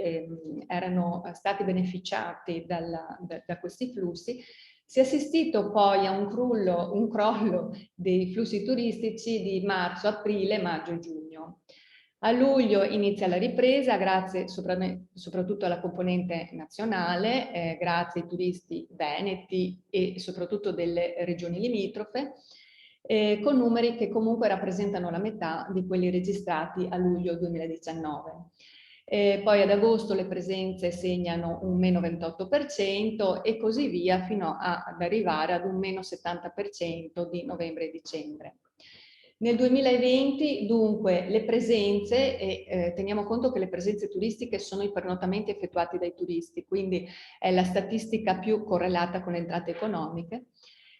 erano stati beneficiati da questi flussi. Si è assistito poi a un crollo dei flussi turistici di marzo, aprile, maggio e giugno. A luglio inizia la ripresa grazie soprattutto alla componente nazionale, grazie ai turisti veneti e soprattutto delle regioni limitrofe, con numeri che comunque rappresentano la metà di quelli registrati a luglio 2019. Poi ad agosto le presenze segnano un meno 28% e così via fino ad arrivare ad un meno 70% di novembre e dicembre. Nel 2020 dunque le presenze, e teniamo conto che le presenze turistiche sono i pernottamenti effettuati dai turisti, quindi è la statistica più correlata con le entrate economiche.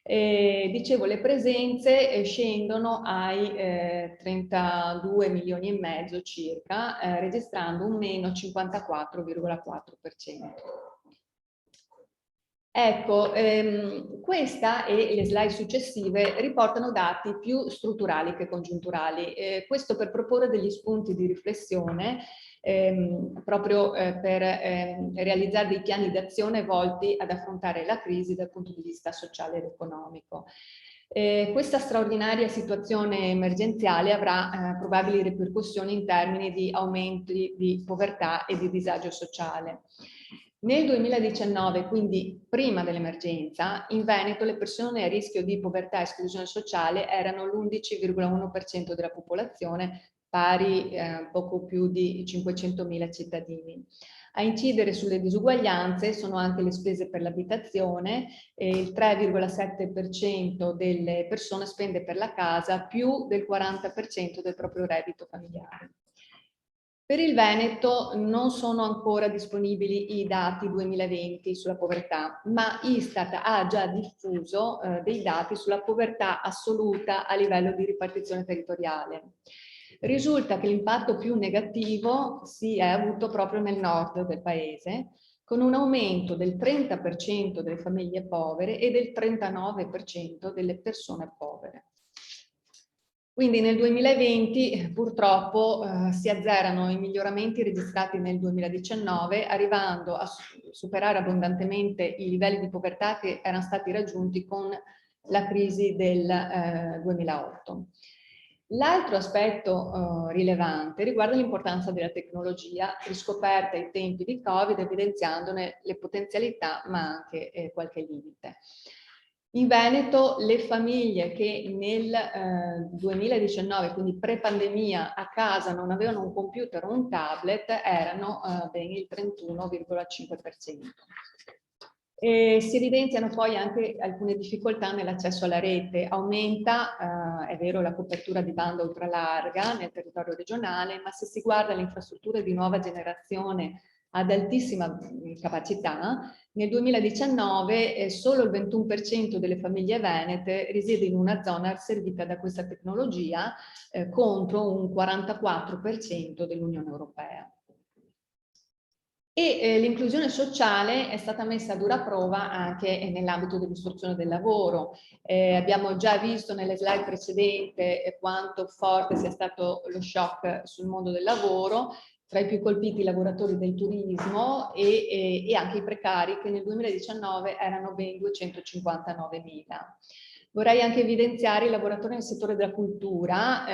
Dicevo, le presenze scendono ai 32 milioni e mezzo circa, registrando un meno 54,4%. Ecco, questa e le slide successive riportano dati più strutturali che congiunturali. Questo per proporre degli spunti di riflessione proprio per realizzare dei piani d'azione volti ad affrontare la crisi dal punto di vista sociale ed economico. Questa straordinaria situazione emergenziale avrà probabili ripercussioni in termini di aumenti di povertà e di disagio sociale. Nel 2019, quindi prima dell'emergenza, in Veneto le persone a rischio di povertà e esclusione sociale erano l'11,1% della popolazione, pari a poco più di 500.000 cittadini. A incidere sulle disuguaglianze sono anche le spese per l'abitazione, il 3,7% delle persone spende per la casa più del 40% del proprio reddito familiare. Per il Veneto non sono ancora disponibili i dati 2020 sulla povertà, ma Istat ha già diffuso dei dati sulla povertà assoluta a livello di ripartizione territoriale. Risulta che l'impatto più negativo si è avuto proprio nel nord del paese, con un aumento del 30% delle famiglie povere e del 39% delle persone povere. Quindi nel 2020 purtroppo si azzerano i miglioramenti registrati nel 2019, arrivando a superare abbondantemente i livelli di povertà che erano stati raggiunti con la crisi del 2008. L'altro aspetto rilevante riguarda l'importanza della tecnologia riscoperta ai tempi di Covid, evidenziandone le potenzialità ma anche qualche limite. In Veneto le famiglie che nel 2019, quindi pre-pandemia, a casa non avevano un computer o un tablet erano ben il 31,5%. Si evidenziano poi anche alcune difficoltà nell'accesso alla rete. Aumenta, è vero, la copertura di banda ultralarga nel territorio regionale, ma se si guarda le infrastrutture di nuova generazione ad altissima capacità, nel 2019 solo il 21% delle famiglie venete risiede in una zona servita da questa tecnologia contro un 44% dell'Unione Europea. E l'inclusione sociale è stata messa a dura prova anche nell'ambito dell'istruzione del lavoro. Abbiamo già visto nelle slide precedenti quanto forte sia stato lo shock sul mondo del lavoro, tra i più colpiti i lavoratori del turismo e anche i precari, che nel 2019 erano ben 259.000. Vorrei anche evidenziare i lavoratori nel settore della cultura.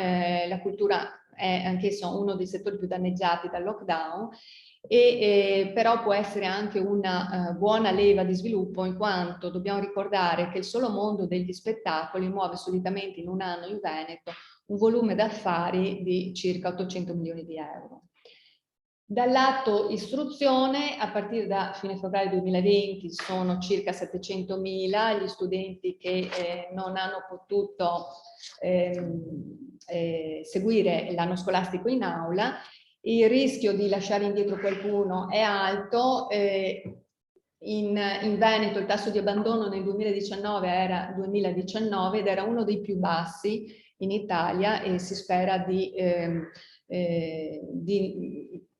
La cultura è anch'esso uno dei settori più danneggiati dal lockdown, però può essere anche una buona leva di sviluppo, in quanto dobbiamo ricordare che il solo mondo degli spettacoli muove solitamente in un anno in Veneto un volume d'affari di circa 800 milioni di euro. Dal lato istruzione, a partire da fine febbraio 2020 sono circa 700.000 gli studenti che non hanno potuto seguire l'anno scolastico in aula. Il rischio di lasciare indietro qualcuno è alto. In Veneto il tasso di abbandono nel 2019 era 2019 ed era uno dei più bassi in Italia, e si spera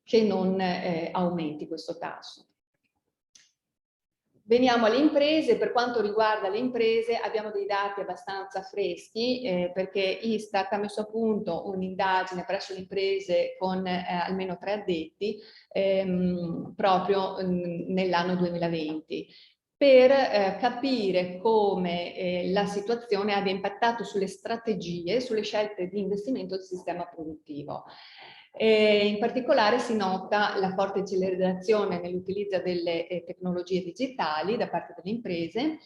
che non aumenti questo tasso. Veniamo alle imprese. Per quanto riguarda le imprese abbiamo dei dati abbastanza freschi perché Istat ha messo a punto un'indagine presso le imprese con almeno 3 addetti proprio nell'anno 2020 per capire come la situazione abbia impattato sulle strategie, sulle scelte di investimento del sistema produttivo. In particolare si nota la forte accelerazione nell'utilizzo delle tecnologie digitali da parte delle imprese.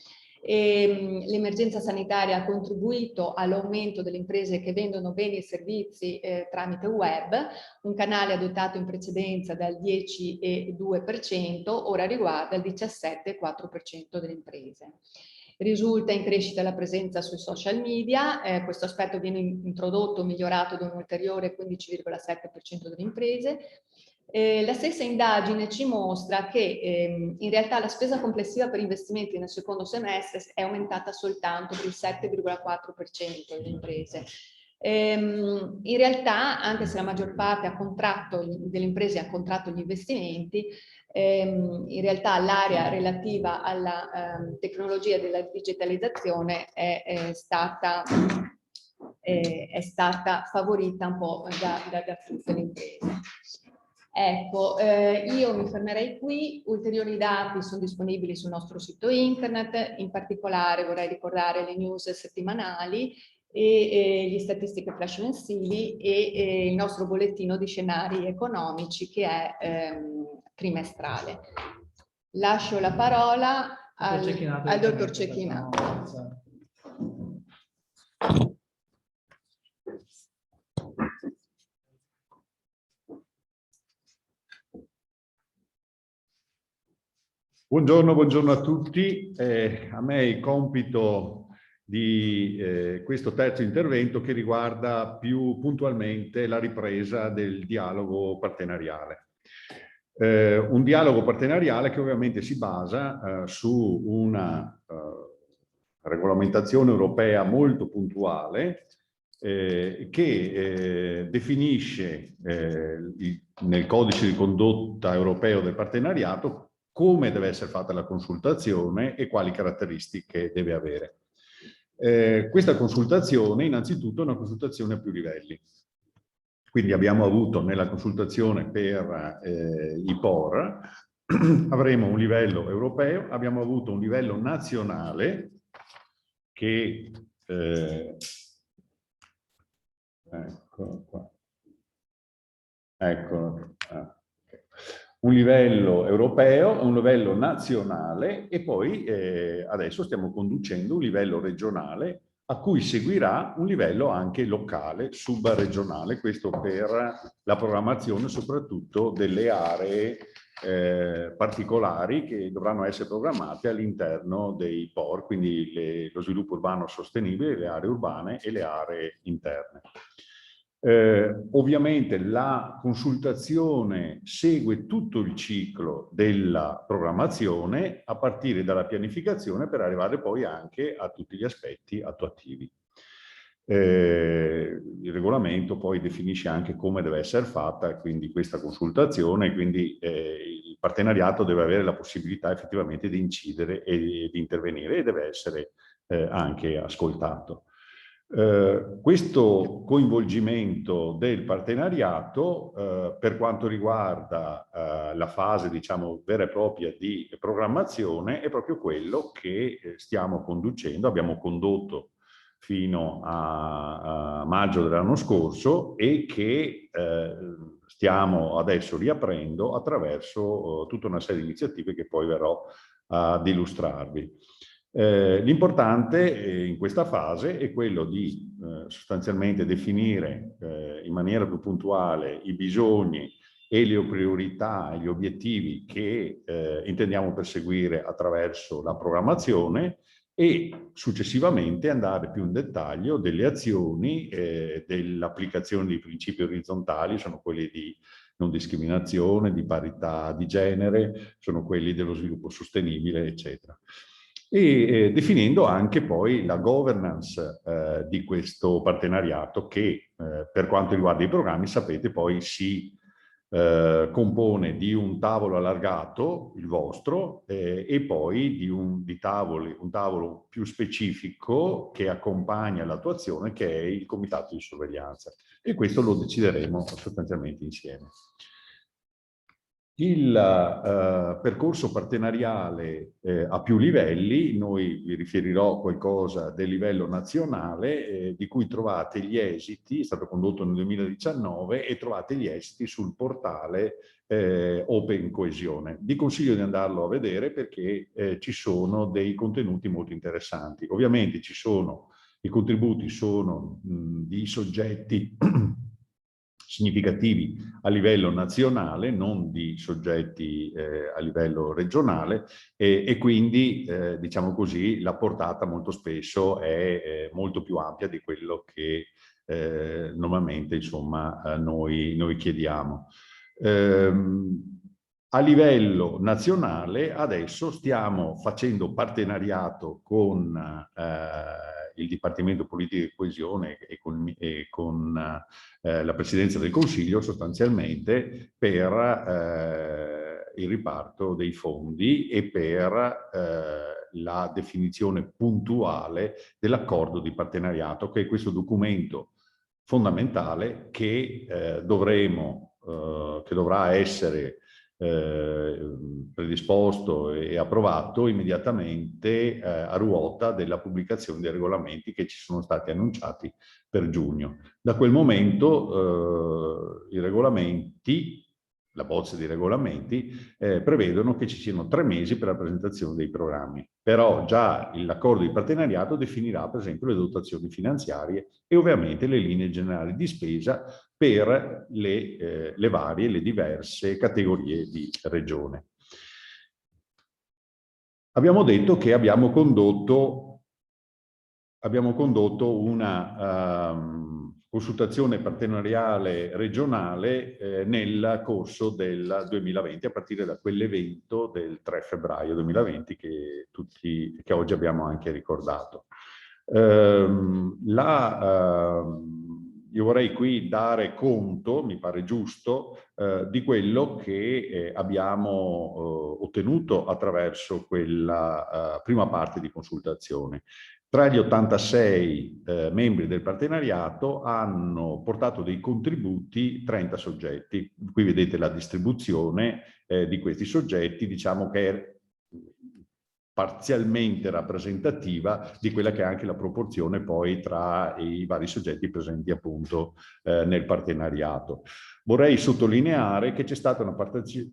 L'emergenza sanitaria ha contribuito all'aumento delle imprese che vendono beni e servizi tramite web, un canale adottato in precedenza dal 10,2%, ora riguarda il 17,4% delle imprese. Risulta in crescita la presenza sui social media, questo aspetto viene introdotto, migliorato da un ulteriore 15,7% delle imprese. La stessa indagine ci mostra che in realtà la spesa complessiva per investimenti nel secondo semestre è aumentata soltanto per il 7,4% delle imprese. In realtà, anche se la maggior parte delle imprese ha contratto gli investimenti, in realtà l'area relativa alla tecnologia della digitalizzazione è stata favorita un po' da tutte le imprese. Ecco, io mi fermerei qui, ulteriori dati sono disponibili sul nostro sito internet, in particolare vorrei ricordare le news settimanali e gli statistiche flash mensili e il nostro bollettino di scenari economici che è trimestrale. Lascio la parola al dottor Cecchinato.
Buongiorno a tutti. A me il compito di questo terzo intervento che riguarda più puntualmente la ripresa del dialogo partenariale. Un dialogo partenariale che ovviamente si basa su una regolamentazione europea molto puntuale che definisce nel codice di condotta europeo del partenariato come deve essere fatta la consultazione e quali caratteristiche deve avere. Questa consultazione innanzitutto è una consultazione a più livelli. Quindi abbiamo avuto nella consultazione per i POR, avremo un livello europeo, abbiamo avuto un livello nazionale che eccolo qua. Eccolo. Un livello europeo, un livello nazionale e poi adesso stiamo conducendo un livello regionale a cui seguirà un livello anche locale, subregionale, questo per la programmazione soprattutto delle aree particolari che dovranno essere programmate all'interno dei POR, quindi lo sviluppo urbano sostenibile, le aree urbane e le aree interne. Ovviamente la consultazione segue tutto il ciclo della programmazione a partire dalla pianificazione per arrivare poi anche a tutti gli aspetti attuativi. Il regolamento poi definisce anche come deve essere fatta quindi questa consultazione, quindi il partenariato deve avere la possibilità effettivamente di incidere e di intervenire e deve essere anche ascoltato. Questo coinvolgimento del partenariato per quanto riguarda la fase diciamo vera e propria di programmazione è proprio quello che stiamo conducendo, abbiamo condotto fino a maggio dell'anno scorso e che stiamo adesso riaprendo attraverso tutta una serie di iniziative che poi verrò ad illustrarvi. L'importante in questa fase è quello di sostanzialmente definire in maniera più puntuale i bisogni e le priorità e gli obiettivi che intendiamo perseguire attraverso la programmazione e successivamente andare più in dettaglio delle azioni dell'applicazione di principi orizzontali, sono quelli di non discriminazione, di parità di genere, sono quelli dello sviluppo sostenibile, eccetera. E definendo anche poi la governance di questo partenariato che per quanto riguarda i programmi, sapete, poi si compone di un tavolo allargato, il vostro, e poi di un tavolo più specifico che accompagna l'attuazione, che è il comitato di sorveglianza. E questo lo decideremo sostanzialmente insieme. Il percorso partenariale a più livelli, noi vi riferirò qualcosa del livello nazionale, di cui trovate gli esiti, è stato condotto nel 2019 e trovate gli esiti sul portale Open Coesione. Vi consiglio di andarlo a vedere perché ci sono dei contenuti molto interessanti. Ovviamente i contributi sono di soggetti significativi a livello nazionale, non di soggetti a livello regionale, e quindi, diciamo così, la portata molto spesso è molto più ampia di quello che normalmente, insomma, noi chiediamo. A livello nazionale adesso stiamo facendo partenariato con il Dipartimento Politica e Coesione e con la Presidenza del Consiglio, sostanzialmente per il riparto dei fondi e per la definizione puntuale dell'accordo di partenariato, che è questo documento fondamentale che dovrà essere predisposto e approvato immediatamente a ruota della pubblicazione dei regolamenti che ci sono stati annunciati per giugno. Da quel momento i regolamenti, la bozza di regolamenti, prevedono che ci siano 3 mesi per la presentazione dei programmi. Però già l'accordo di partenariato definirà, per esempio, le dotazioni finanziarie e ovviamente le linee generali di spesa per le diverse categorie di regione. Abbiamo detto che abbiamo condotto una consultazione partenariale regionale nel corso del 2020, a partire da quell'evento del 3 febbraio 2020 che oggi abbiamo anche ricordato. Io vorrei qui dare conto, mi pare giusto, di quello che abbiamo ottenuto attraverso quella prima parte di consultazione. Tra gli 86 membri del partenariato hanno portato dei contributi 30 soggetti. Qui vedete la distribuzione di questi soggetti, diciamo che è parzialmente rappresentativa di quella che è anche la proporzione poi tra i vari soggetti presenti appunto nel partenariato. Vorrei sottolineare che c'è stata una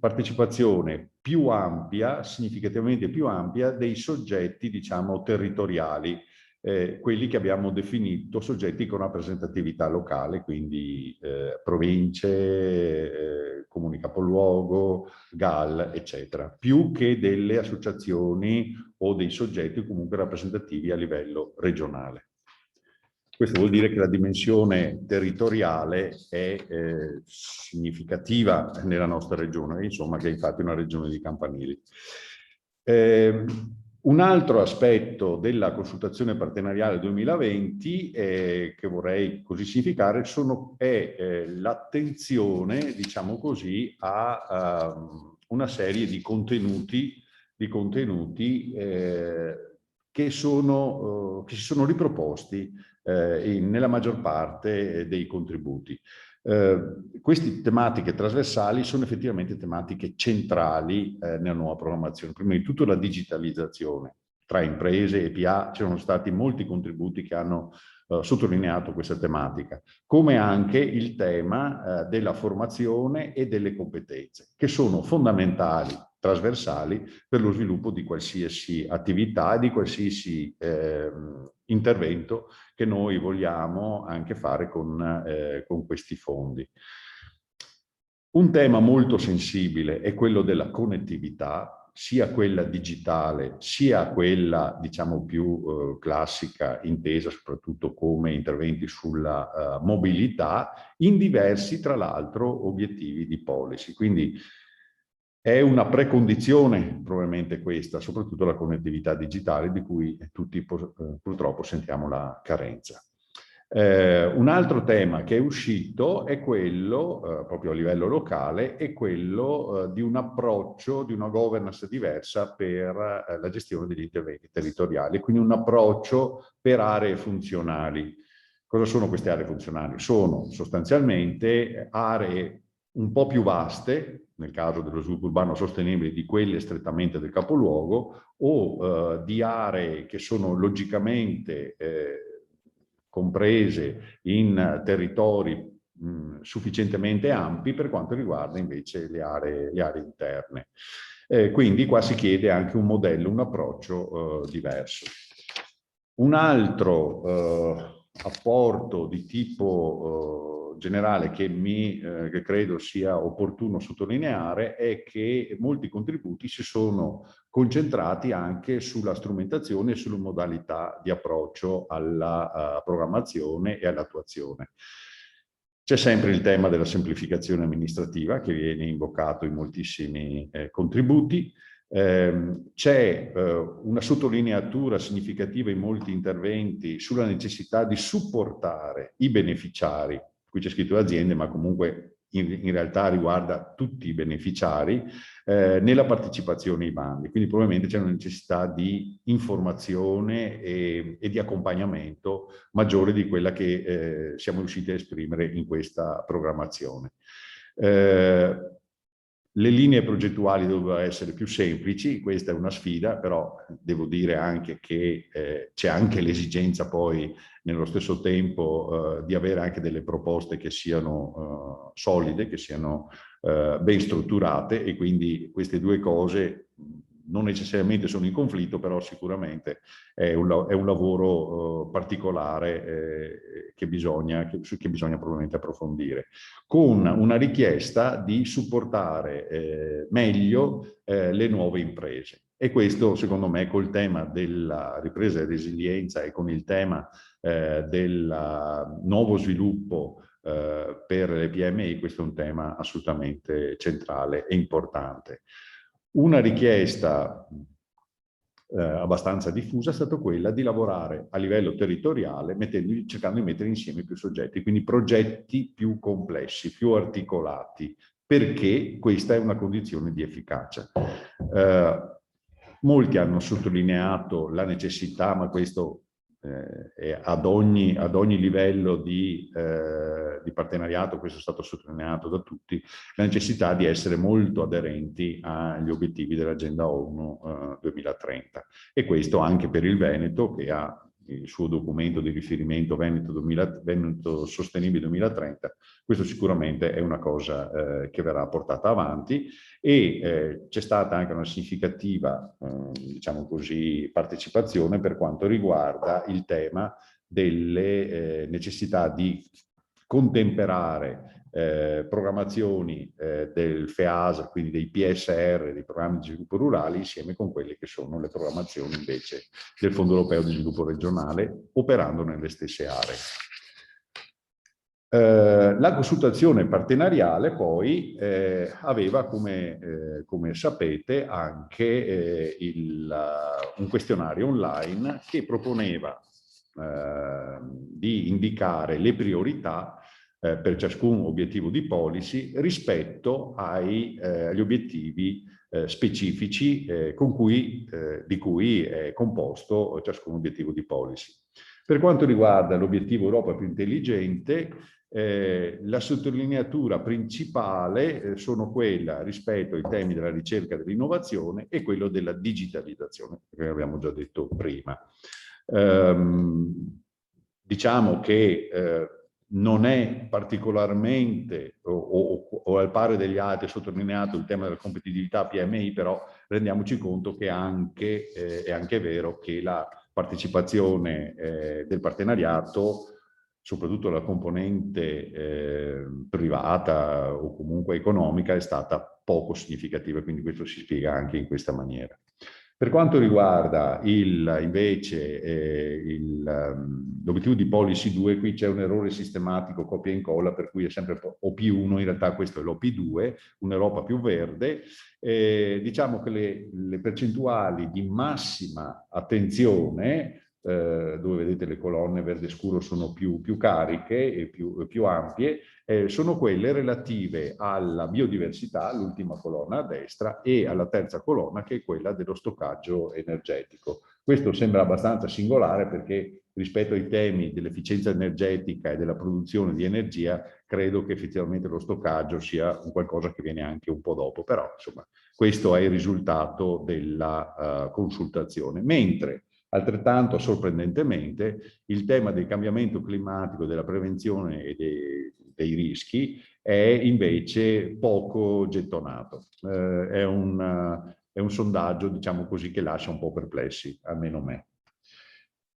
partecipazione più ampia, significativamente più ampia, dei soggetti, diciamo, territoriali, quelli che abbiamo definito soggetti con rappresentatività locale, quindi province, comuni capoluogo, GAL, eccetera, più che delle associazioni o dei soggetti comunque rappresentativi a livello regionale. Questo vuol dire che la dimensione territoriale è significativa nella nostra regione, insomma, che è infatti una regione di campanili. Un altro aspetto della consultazione partenariale 2020 che vorrei così significare è l'attenzione, diciamo così, a una serie di contenuti che si sono riproposti nella maggior parte dei contributi. Queste tematiche trasversali sono effettivamente tematiche centrali nella nuova programmazione. Prima di tutto la digitalizzazione. Tra imprese e PA ci sono stati molti contributi che hanno sottolineato questa tematica, come anche il tema della formazione e delle competenze, che sono fondamentali, trasversali, per lo sviluppo di qualsiasi attività e di qualsiasi intervento che noi vogliamo anche fare con questi fondi. Un tema molto sensibile è quello della connettività, sia quella digitale, sia quella, diciamo, più classica, intesa soprattutto come interventi sulla mobilità, in diversi, tra l'altro, obiettivi di policy. Quindi è una precondizione probabilmente questa, soprattutto la connettività digitale, di cui tutti purtroppo sentiamo la carenza. Un altro tema che è uscito è quello, proprio a livello locale, è quello di un approccio, di una governance diversa per la gestione degli interventi territoriali, quindi un approccio per aree funzionali. Cosa sono queste aree funzionali? Sono sostanzialmente aree un po' più vaste, nel caso dello sviluppo urbano sostenibile, di quelle strettamente del capoluogo, o di aree che sono logicamente comprese in territori sufficientemente ampi per quanto riguarda invece le aree interne. Quindi qua si chiede anche un modello, un approccio diverso. Un altro apporto di tipo generale che credo sia opportuno sottolineare è che molti contributi si sono concentrati anche sulla strumentazione e sulle modalità di approccio alla programmazione e all'attuazione. C'è sempre il tema della semplificazione amministrativa che viene invocato in moltissimi contributi. C'è una sottolineatura significativa in molti interventi sulla necessità di supportare i beneficiari. Qui c'è scritto aziende, ma comunque in realtà riguarda tutti i beneficiari nella partecipazione ai bandi. Quindi probabilmente c'è una necessità di informazione e di accompagnamento maggiore di quella che siamo riusciti a esprimere in questa programmazione. Le linee progettuali dovevano essere più semplici, questa è una sfida, però devo dire anche che c'è anche l'esigenza poi nello stesso tempo di avere anche delle proposte che siano solide, che siano ben strutturate, e quindi queste due cose non necessariamente sono in conflitto, però sicuramente è un lavoro particolare che bisogna probabilmente approfondire, con una richiesta di supportare meglio le nuove imprese. E questo, secondo me, col tema della ripresa e resilienza e con il tema del nuovo sviluppo per le PMI, questo è un tema assolutamente centrale e importante. Una richiesta abbastanza diffusa è stata quella di lavorare a livello territoriale cercando di mettere insieme più soggetti, quindi progetti più complessi, più articolati, perché questa è una condizione di efficacia. Molti hanno sottolineato la necessità, ma questo ad ogni livello di partenariato, questo è stato sottolineato da tutti, la necessità di essere molto aderenti agli obiettivi dell'Agenda ONU 2030. E questo anche per il Veneto, che ha il suo documento di riferimento Veneto Sostenibile 2030, questo sicuramente è una cosa che verrà portata avanti, e c'è stata anche una significativa, diciamo così, partecipazione per quanto riguarda il tema delle necessità di contemperare programmazioni del FEAS, quindi dei PSR, dei programmi di sviluppo rurali, insieme con quelle che sono le programmazioni invece del Fondo Europeo di Sviluppo Regionale, operando nelle stesse aree. La consultazione partenariale poi aveva, come sapete, anche un questionario online che proponeva di indicare le priorità per ciascun obiettivo di policy rispetto agli obiettivi specifici di cui è composto ciascun obiettivo di policy. Per quanto riguarda l'obiettivo Europa più intelligente, la sottolineatura principale sono quella rispetto ai temi della ricerca e dell'innovazione e quello della digitalizzazione, che abbiamo già detto prima. Diciamo che non è particolarmente o al pari degli altri sottolineato il tema della competitività PMI, però rendiamoci conto che è anche vero che la partecipazione del partenariato, soprattutto la componente privata o comunque economica, è stata poco significativa, quindi questo si spiega anche in questa maniera. Per quanto riguarda invece l'obiettivo di policy 2, qui c'è un errore sistematico copia e incolla, per cui è sempre OP1, in realtà questo è l'OP2, un'Europa più verde. Diciamo che le percentuali di massima attenzione, dove vedete le colonne verde scuro sono più cariche e più ampie, sono quelle relative alla biodiversità, l'ultima colonna a destra, e alla terza colonna, che è quella dello stoccaggio energetico. Questo sembra abbastanza singolare perché rispetto ai temi dell'efficienza energetica e della produzione di energia, credo che effettivamente lo stoccaggio sia un qualcosa che viene anche un po' dopo, però insomma questo è il risultato della consultazione. Mentre altrettanto sorprendentemente il tema del cambiamento climatico, della prevenzione e dei rischi è invece poco gettonato. È un sondaggio, diciamo così, che lascia un po' perplessi, almeno me.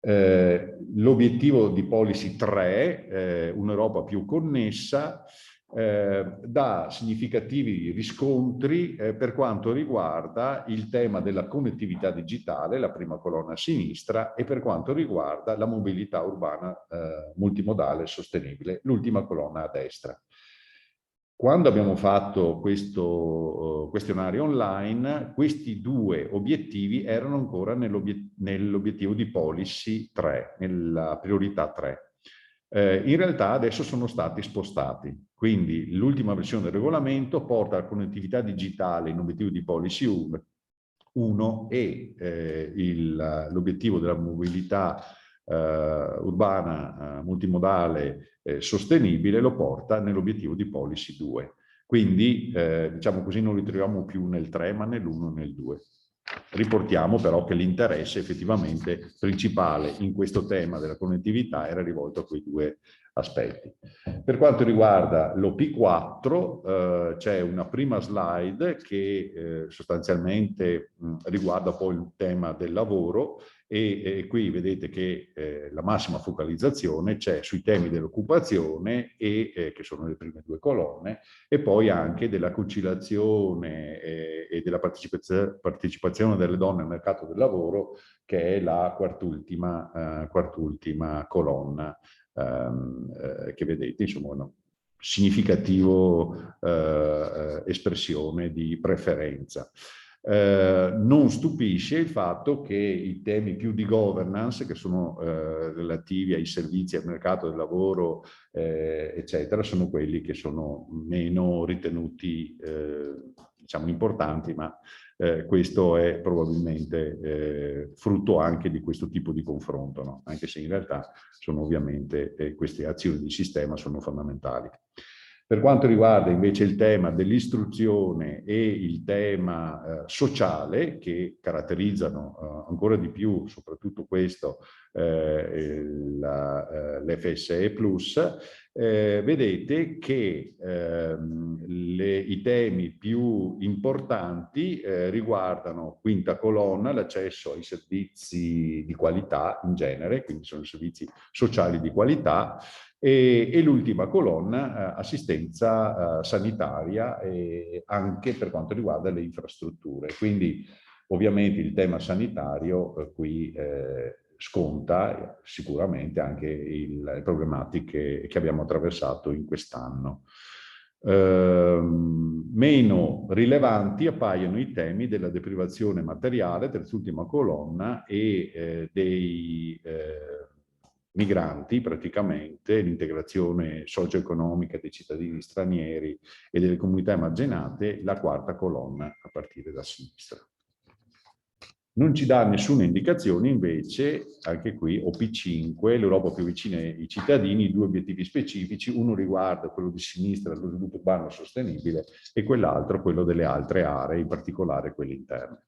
L'obiettivo di Policy 3, un'Europa più connessa, dà significativi riscontri per quanto riguarda il tema della connettività digitale, la prima colonna a sinistra, e per quanto riguarda la mobilità urbana multimodale sostenibile, l'ultima colonna a destra. Quando abbiamo fatto questo questionario online, questi due obiettivi erano ancora nell'obiettivo di Policy 3, nella priorità 3. In realtà adesso sono stati spostati, quindi l'ultima versione del regolamento porta la connettività digitale in obiettivo di Policy 1 e l'obiettivo della mobilità urbana multimodale sostenibile lo porta nell'obiettivo di Policy 2. Quindi, diciamo così, non li troviamo più nel 3, ma nell'1 e nel 2. Riportiamo però che l'interesse effettivamente principale in questo tema della connettività era rivolto a quei due aspetti. Per quanto riguarda l'OP4, c'è una prima slide che sostanzialmente riguarda poi il tema del lavoro e qui vedete che la massima focalizzazione c'è sui temi dell'occupazione che sono le prime due colonne, e poi anche della conciliazione e della partecipazione delle donne al mercato del lavoro, che è la quartultima colonna che vedete, insomma, una significativo espressione di preferenza. Non stupisce il fatto che i temi più di governance, che sono relativi ai servizi, al mercato del lavoro, eccetera, sono quelli che sono meno ritenuti, diciamo, importanti, ma questo è probabilmente frutto anche di questo tipo di confronto, no? Anche se in realtà sono ovviamente queste azioni di sistema sono fondamentali. Per quanto riguarda invece il tema dell'istruzione e il tema sociale, che caratterizzano ancora di più, soprattutto questo, l'FSE Plus, vedete che i temi più importanti riguardano, quinta colonna, l'accesso ai servizi di qualità in genere, quindi sono i servizi sociali di qualità, e l'ultima colonna, assistenza sanitaria, anche per quanto riguarda le infrastrutture. Quindi ovviamente il tema sanitario qui sconta sicuramente anche le problematiche che abbiamo attraversato in quest'anno. Meno rilevanti appaiono i temi della deprivazione materiale, terzultima colonna, e dei migranti, praticamente, l'integrazione socio-economica dei cittadini stranieri e delle comunità emarginate, la quarta colonna a partire da sinistra. Non ci dà nessuna indicazione invece, anche qui, OP5, l'Europa più vicina ai cittadini, due obiettivi specifici, uno riguarda quello di sinistra, lo sviluppo urbano sostenibile, e quell'altro quello delle altre aree, in particolare quelle interne.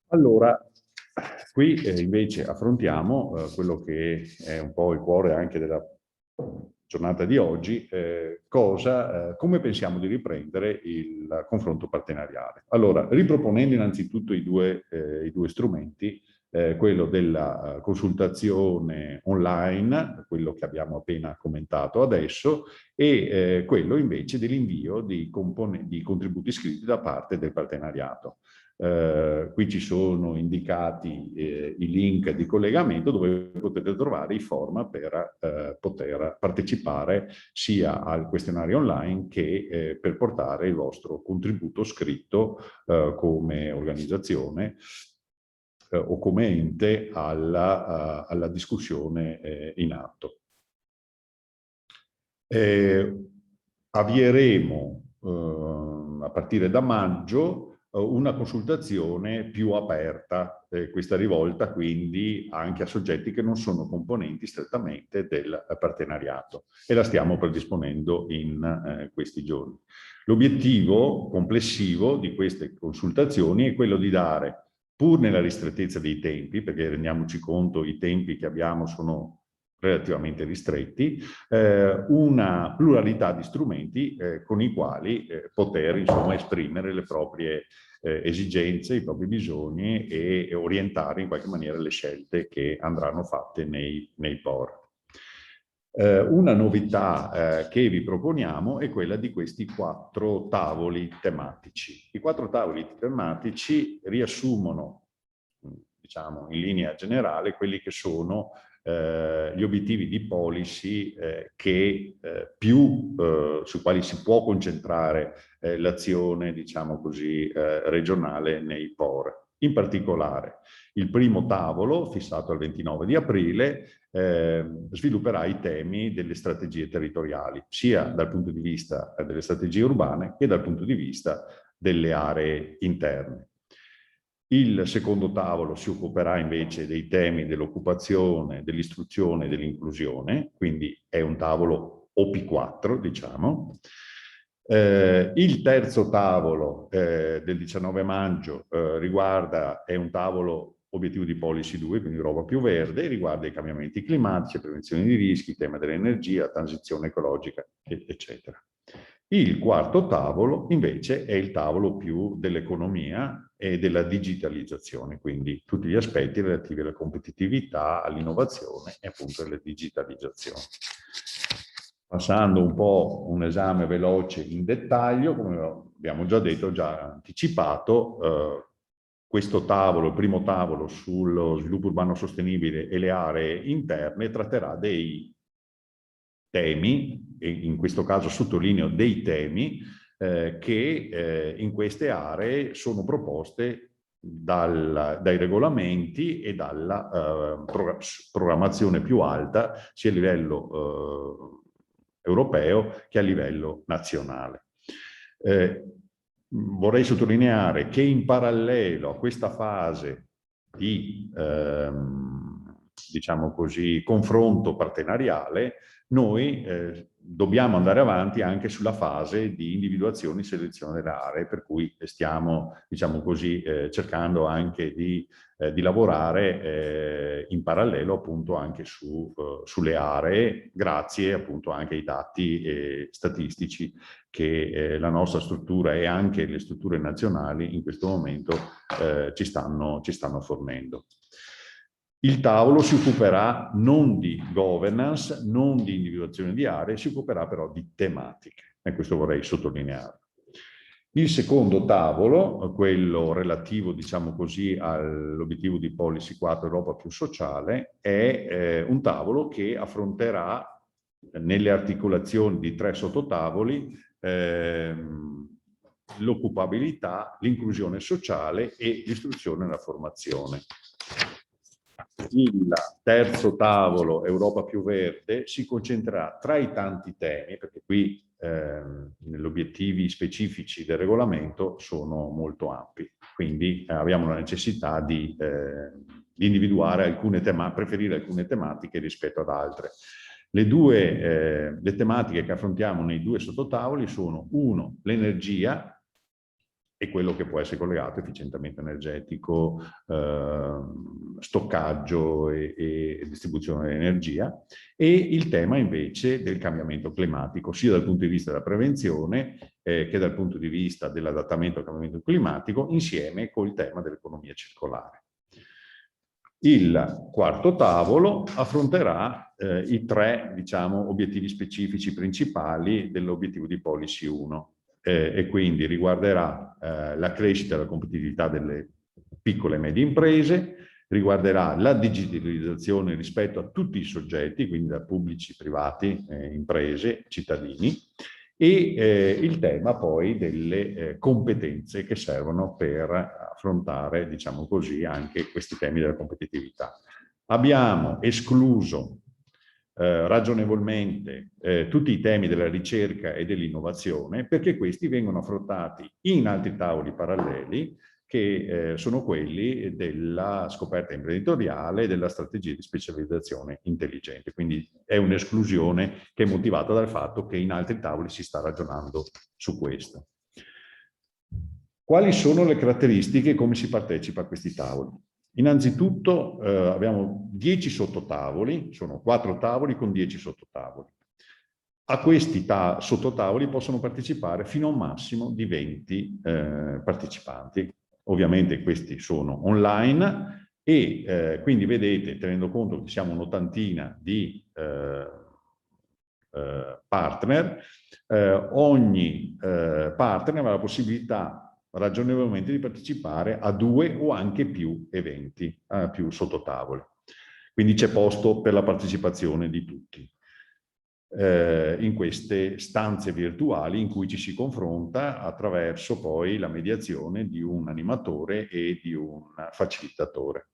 Allora, qui invece affrontiamo quello che è un po' il cuore anche della giornata di oggi, come pensiamo di riprendere il confronto partenariale. Allora, riproponendo innanzitutto i due strumenti, quello della consultazione online, quello che abbiamo appena commentato adesso, e quello invece dell'invio di contributi scritti da parte del partenariato. Qui ci sono indicati i link di collegamento dove potete trovare i form per poter partecipare sia al questionario online che per portare il vostro contributo scritto come organizzazione o come ente alla discussione in atto. Avvieremo a partire da maggio una consultazione più aperta, questa rivolta quindi anche a soggetti che non sono componenti strettamente del partenariato, e la stiamo predisponendo in questi giorni. L'obiettivo complessivo di queste consultazioni è quello di dare, pur nella ristrettezza dei tempi, perché rendiamoci conto i tempi che abbiamo sono relativamente ristretti, una pluralità di strumenti con i quali poter, insomma, esprimere le proprie esigenze, i propri bisogni e orientare in qualche maniera le scelte che andranno fatte nei POR. Una novità che vi proponiamo è quella di questi 4 tavoli tematici. I 4 tavoli tematici riassumono, diciamo, in linea generale quelli che sono gli obiettivi di policy sui quali si può concentrare l'azione, diciamo così, regionale nei POR. In particolare, il primo tavolo, fissato al 29 di aprile, svilupperà i temi delle strategie territoriali, sia dal punto di vista delle strategie urbane che dal punto di vista delle aree interne. Il secondo tavolo si occuperà invece dei temi dell'occupazione, dell'istruzione e dell'inclusione, quindi è un tavolo OP4, diciamo. Il terzo tavolo del 19 maggio è un tavolo obiettivo di policy 2, quindi roba più verde, riguarda i cambiamenti climatici, prevenzione di rischi, tema dell'energia, transizione ecologica, eccetera. Il quarto tavolo invece è il tavolo più dell'economia e della digitalizzazione, quindi tutti gli aspetti relativi alla competitività, all'innovazione e appunto alla digitalizzazione. Passando un po' un esame veloce in dettaglio, come abbiamo già detto, già anticipato, questo tavolo, il primo tavolo sullo sviluppo urbano sostenibile e le aree interne, tratterà dei temi, e in questo caso sottolineo dei temi, che in queste aree sono proposte dai regolamenti e dalla programmazione più alta, sia a livello europeo che a livello nazionale. Vorrei sottolineare che in parallelo a questa fase di diciamo così, confronto partenariale, noi dobbiamo andare avanti anche sulla fase di individuazione e selezione delle aree, per cui stiamo, diciamo così, cercando anche di lavorare in parallelo appunto anche sulle aree, grazie appunto anche ai dati statistici che la nostra struttura e anche le strutture nazionali in questo momento ci stanno fornendo. Il tavolo si occuperà non di governance, non di individuazione di aree, si occuperà però di tematiche, e questo vorrei sottolineare. Il secondo tavolo, quello relativo, diciamo così, all'obiettivo di Policy 4 Europa più sociale, è un tavolo che affronterà nelle articolazioni di 3 sottotavoli l'occupabilità, l'inclusione sociale e l'istruzione e la formazione. Il terzo tavolo, Europa più verde, si concentrerà tra i tanti temi, perché qui gli obiettivi specifici del regolamento sono molto ampi, quindi abbiamo la necessità di individuare preferire alcune tematiche rispetto ad altre. Le tematiche che affrontiamo nei 2 sottotavoli sono: 1, l'energia, e quello che può essere collegato, efficientamento energetico, stoccaggio e distribuzione dell'energia, e il tema invece del cambiamento climatico, sia dal punto di vista della prevenzione che dal punto di vista dell'adattamento al cambiamento climatico, insieme col tema dell'economia circolare. Il quarto tavolo affronterà i 3, diciamo, obiettivi specifici principali dell'obiettivo di Policy 1. E quindi riguarderà la crescita e la competitività delle piccole e medie imprese, riguarderà la digitalizzazione rispetto a tutti i soggetti, quindi da pubblici, privati, imprese, cittadini, e il tema poi delle competenze che servono per affrontare, diciamo così, anche questi temi della competitività. Abbiamo escluso ragionevolmente tutti i temi della ricerca e dell'innovazione, perché questi vengono affrontati in altri tavoli paralleli che sono quelli della scoperta imprenditoriale e della strategia di specializzazione intelligente. Quindi è un'esclusione che è motivata dal fatto che in altri tavoli si sta ragionando su questo. Quali sono le caratteristiche e come si partecipa a questi tavoli? Innanzitutto abbiamo 10 sottotavoli, sono 4 tavoli con 10 sottotavoli. A questi sottotavoli possono partecipare fino a un massimo di 20 partecipanti. Ovviamente questi sono online e quindi vedete, tenendo conto che siamo un'ottantina di partner, ogni partner avrà la possibilità ragionevolmente di partecipare a 2 o anche più eventi, più sottotavoli. Quindi c'è posto per la partecipazione di tutti in queste stanze virtuali in cui ci si confronta attraverso poi la mediazione di un animatore e di un facilitatore.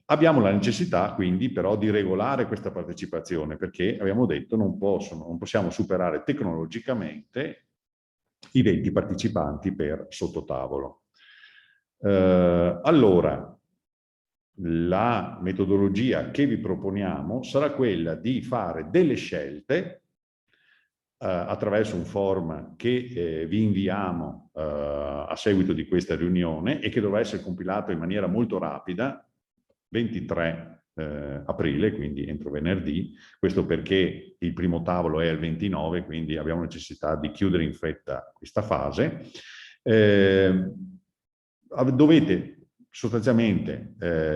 Abbiamo la necessità quindi però di regolare questa partecipazione, perché abbiamo detto non possiamo superare tecnologicamente i 20 partecipanti per sottotavolo. Allora, la metodologia che vi proponiamo sarà quella di fare delle scelte attraverso un form che vi inviamo a seguito di questa riunione e che dovrà essere compilato in maniera molto rapida, 23 aprile, quindi entro venerdì. Questo perché il primo tavolo è il 29, quindi abbiamo necessità di chiudere in fretta questa fase. Dovete sostanzialmente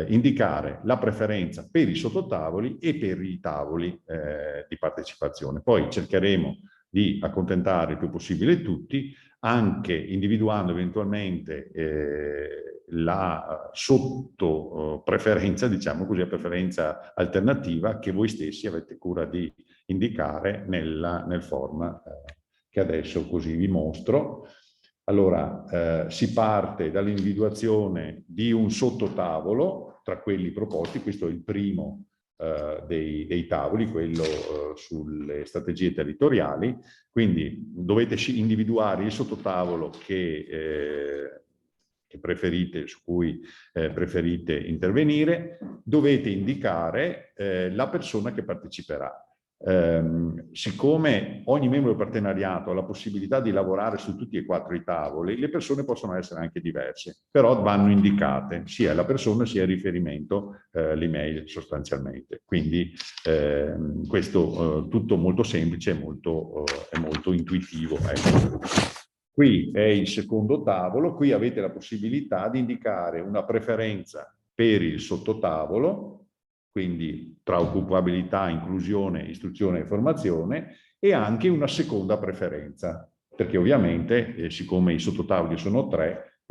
indicare la preferenza per i sottotavoli e per i tavoli di partecipazione. Poi cercheremo di accontentare il più possibile tutti, anche individuando eventualmente la sottopreferenza, diciamo così, la preferenza alternativa che voi stessi avete cura di indicare nel form che adesso così vi mostro. Allora, si parte dall'individuazione di un sottotavolo tra quelli proposti. Questo è il primo dei tavoli, quello sulle strategie territoriali. Quindi dovete individuare il sottotavolo che preferite, su cui preferite intervenire. Dovete indicare la persona che parteciperà. Siccome ogni membro del partenariato ha la possibilità di lavorare su tutti e 4 i tavoli, le persone possono essere anche diverse, però vanno indicate sia la persona sia il riferimento, l'email sostanzialmente. Quindi questo tutto molto semplice e molto intuitivo. Ecco. Qui è il secondo tavolo, qui avete la possibilità di indicare una preferenza per il sottotavolo, quindi tra occupabilità, inclusione, istruzione e formazione, e anche una seconda preferenza, perché ovviamente, siccome i sottotavoli sono 3,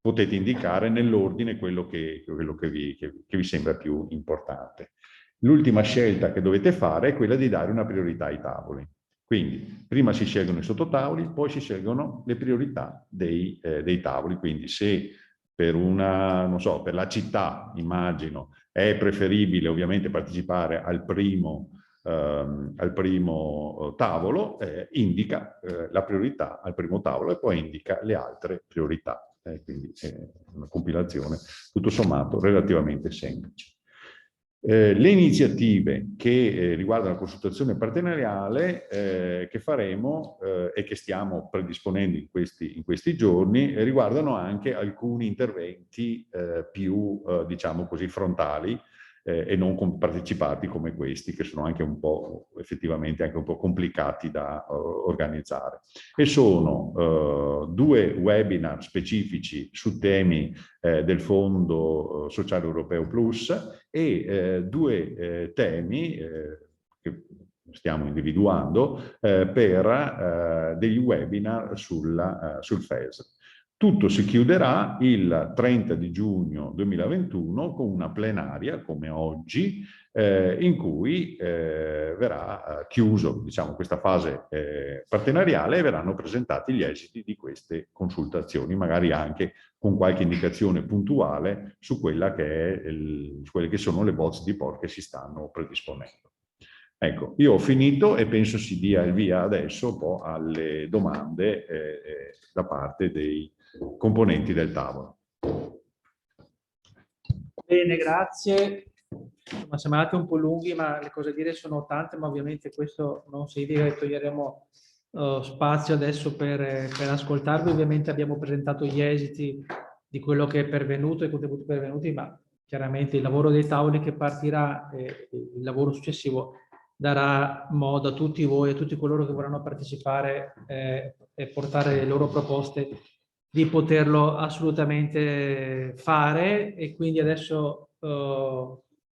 potete indicare nell'ordine quello che vi sembra più importante. L'ultima scelta che dovete fare è quella di dare una priorità ai tavoli. Quindi prima si scelgono i sottotavoli, poi si scelgono le priorità dei tavoli. Quindi se per per la città, immagino, è preferibile ovviamente partecipare al primo tavolo, indica la priorità al primo tavolo e poi indica le altre priorità. Quindi è una compilazione tutto sommato relativamente semplice. Le iniziative che riguardano la consultazione partenariale che faremo e che stiamo predisponendo in questi giorni riguardano anche alcuni interventi più, diciamo così, frontali e non partecipati come questi, che sono anche un po', effettivamente, anche un po' complicati da organizzare. E sono 2 webinar specifici su temi del Fondo Sociale Europeo Plus e 2 temi che stiamo individuando per degli webinar sul FES. Tutto si chiuderà il 30 di giugno 2021 con una plenaria, come oggi, in cui verrà chiuso, diciamo, questa fase partenariale e verranno presentati gli esiti di queste consultazioni, magari anche con qualche indicazione puntuale su quella su quelle che sono le bozze di POR che si stanno predisponendo. Ecco, io ho finito e penso si dia il via adesso un po' alle domande da parte dei componenti del tavolo.
Bene, grazie. Ma siamo andati un po' lunghi, ma le cose da dire sono tante, ma ovviamente questo non si dice, toglieremo spazio adesso per ascoltarvi. Ovviamente abbiamo presentato gli esiti di quello che è pervenuto, i contributi pervenuti, ma chiaramente il lavoro dei tavoli che partirà e il lavoro successivo darà modo a tutti voi, a tutti coloro che vorranno partecipare e portare le loro proposte di poterlo assolutamente fare. E quindi adesso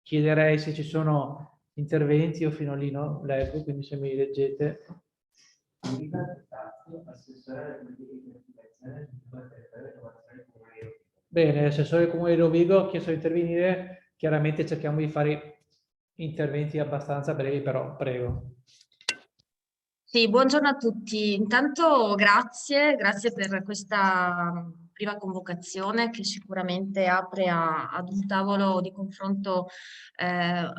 chiederei se ci sono interventi. Io fino lì no, leggo, quindi se mi leggete. Bene, l'assessore del Comune di Rovigo ha chiesto di intervenire. Chiaramente cerchiamo di fare interventi abbastanza brevi, però prego.
Sì, buongiorno a tutti. Intanto grazie per questa prima convocazione che sicuramente apre ad un tavolo di confronto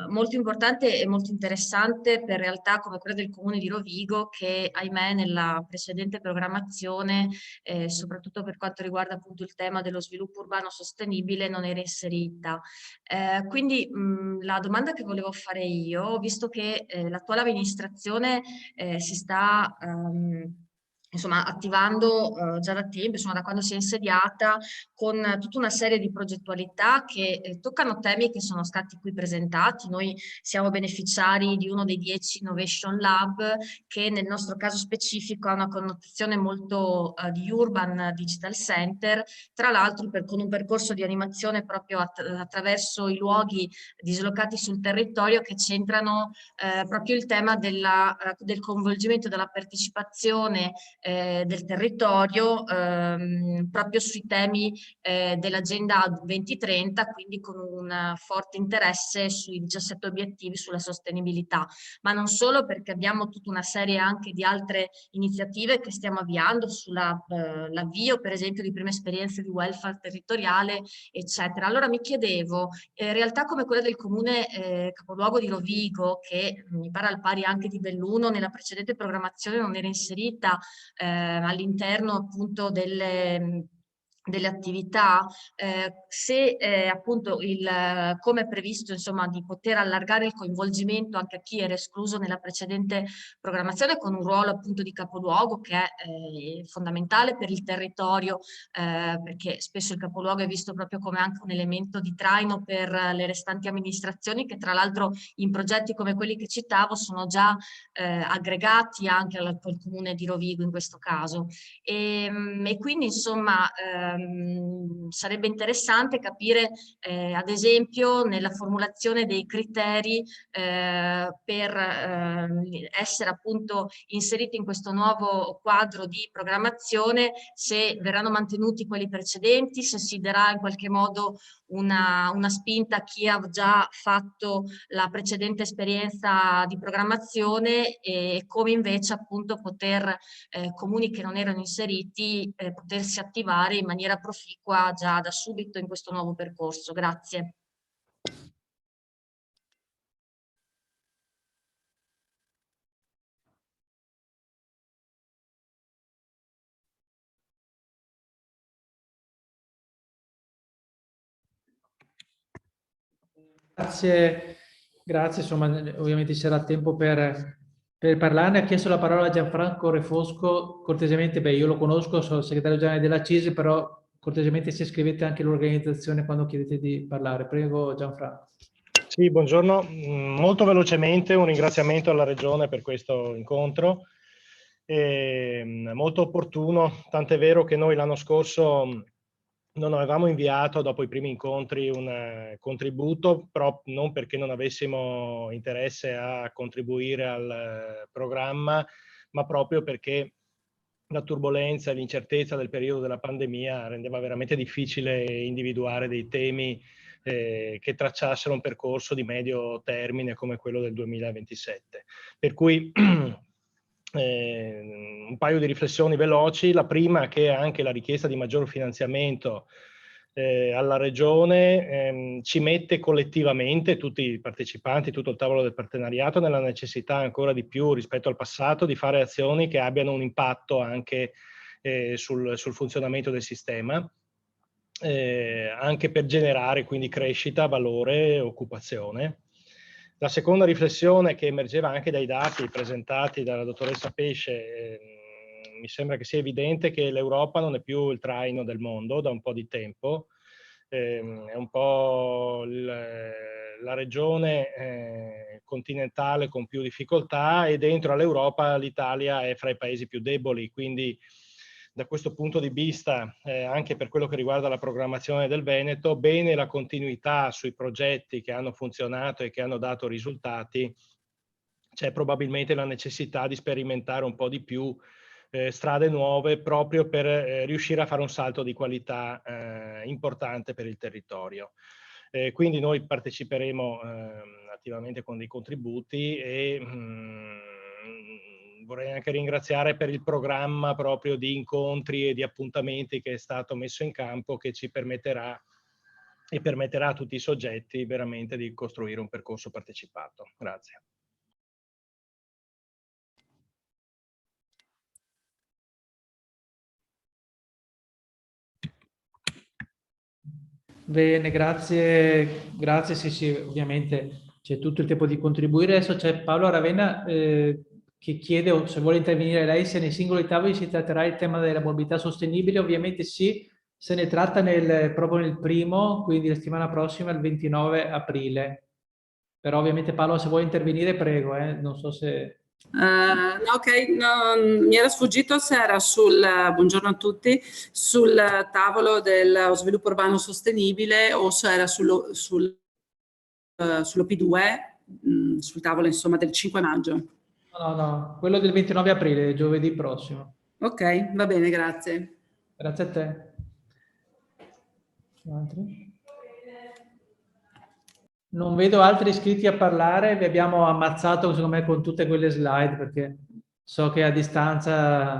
molto importante e molto interessante per realtà come quella del Comune di Rovigo, che ahimè nella precedente programmazione, soprattutto per quanto riguarda appunto il tema dello sviluppo urbano sostenibile, non era inserita. Quindi la domanda che volevo fare io, visto che l'attuale amministrazione si sta insomma, attivando già da tempo, insomma, da quando si è insediata, con tutta una serie di progettualità che toccano temi che sono stati qui presentati. Noi siamo beneficiari di uno dei 10 Innovation Lab, che nel nostro caso specifico ha una connotazione molto di Urban Digital Center, tra l'altro con un percorso di animazione proprio attraverso i luoghi dislocati sul territorio, che centrano proprio il tema del coinvolgimento, della partecipazione del territorio proprio sui temi dell'agenda 2030, quindi con un forte interesse sui 17 obiettivi sulla sostenibilità, ma non solo, perché abbiamo tutta una serie anche di altre iniziative che stiamo avviando sull'avvio per esempio di prime esperienze di welfare territoriale, eccetera. Allora mi chiedevo, realtà come quella del comune capoluogo di Rovigo, che mi pare al pari anche di Belluno, nella precedente programmazione non era inserita all'interno appunto delle attività, se appunto come è previsto insomma di poter allargare il coinvolgimento anche a chi era escluso nella precedente programmazione, con un ruolo appunto di capoluogo che è fondamentale per il territorio, perché spesso il capoluogo è visto proprio come anche un elemento di traino per le restanti amministrazioni, che tra l'altro in progetti come quelli che citavo sono già aggregati anche al comune di Rovigo in questo caso. E quindi insomma sarebbe interessante capire ad esempio nella formulazione dei criteri per essere appunto inseriti in questo nuovo quadro di programmazione, se verranno mantenuti quelli precedenti, se si darà in qualche modo una spinta a chi ha già fatto la precedente esperienza di programmazione, e come invece appunto poter comuni che non erano inseriti potersi attivare in maniera proficua già da subito in questo nuovo percorso. Grazie.
Grazie, insomma, ovviamente ci sarà tempo per parlarne. Ha chiesto la parola a Gianfranco Refosco, cortesemente, beh, io lo conosco, sono il segretario generale della CISI, però cortesemente se scrivete anche l'organizzazione quando chiedete di parlare. Prego Gianfranco.
Sì, buongiorno. Molto velocemente un ringraziamento alla Regione per questo incontro, molto opportuno, tant'è vero che noi l'anno scorso non avevamo inviato dopo i primi incontri un contributo, però non perché non avessimo interesse a contribuire al programma, ma proprio perché la turbolenza e l'incertezza del periodo della pandemia rendeva veramente difficile individuare dei temi che tracciassero un percorso di medio termine come quello del 2027. Per cui un paio di riflessioni veloci. La prima, che anche la richiesta di maggior finanziamento alla Regione ci mette collettivamente, tutti i partecipanti, tutto il tavolo del partenariato, nella necessità ancora di più rispetto al passato di fare azioni che abbiano un impatto anche sul funzionamento del sistema, anche per generare quindi crescita, valore e occupazione. La seconda riflessione, che emergeva anche dai dati presentati dalla dottoressa Pesce mi sembra che sia evidente che l'Europa non è più il traino del mondo da un po' di tempo. È un po' la regione continentale con più difficoltà, e dentro all'Europa l'Italia è fra i paesi più deboli, quindi da questo punto di vista, anche per quello che riguarda la programmazione del Veneto, bene la continuità sui progetti che hanno funzionato e che hanno dato risultati. C'è probabilmente la necessità di sperimentare un po' di più strade nuove, proprio per riuscire a fare un salto di qualità importante per il territorio. Quindi noi parteciperemo attivamente con dei contributi, e vorrei anche ringraziare per il programma proprio di incontri e di appuntamenti che è stato messo in campo, che ci permetterà e permetterà a tutti i soggetti veramente di costruire un percorso partecipato. Grazie.
Bene, grazie, grazie, sì, sì, ovviamente c'è tutto il tempo di contribuire. Adesso c'è Paolo Ravenna che chiede o se vuole intervenire lei se nei singoli tavoli si tratterà il tema della mobilità sostenibile. Ovviamente sì, se ne tratta proprio nel primo, quindi la settimana prossima, il 29 aprile. Però ovviamente Paolo, se vuoi intervenire, prego, non so se...
No, ok, no, mi era sfuggito se era buongiorno a tutti, sul tavolo dello sviluppo urbano sostenibile o se era sull'OP2, sul tavolo insomma del 5 maggio.
No, quello del 29 aprile, giovedì prossimo.
Ok, va bene, grazie.
Grazie a te. Altri? Non vedo altri iscritti a parlare, vi abbiamo ammazzato secondo me con tutte quelle slide perché so che a distanza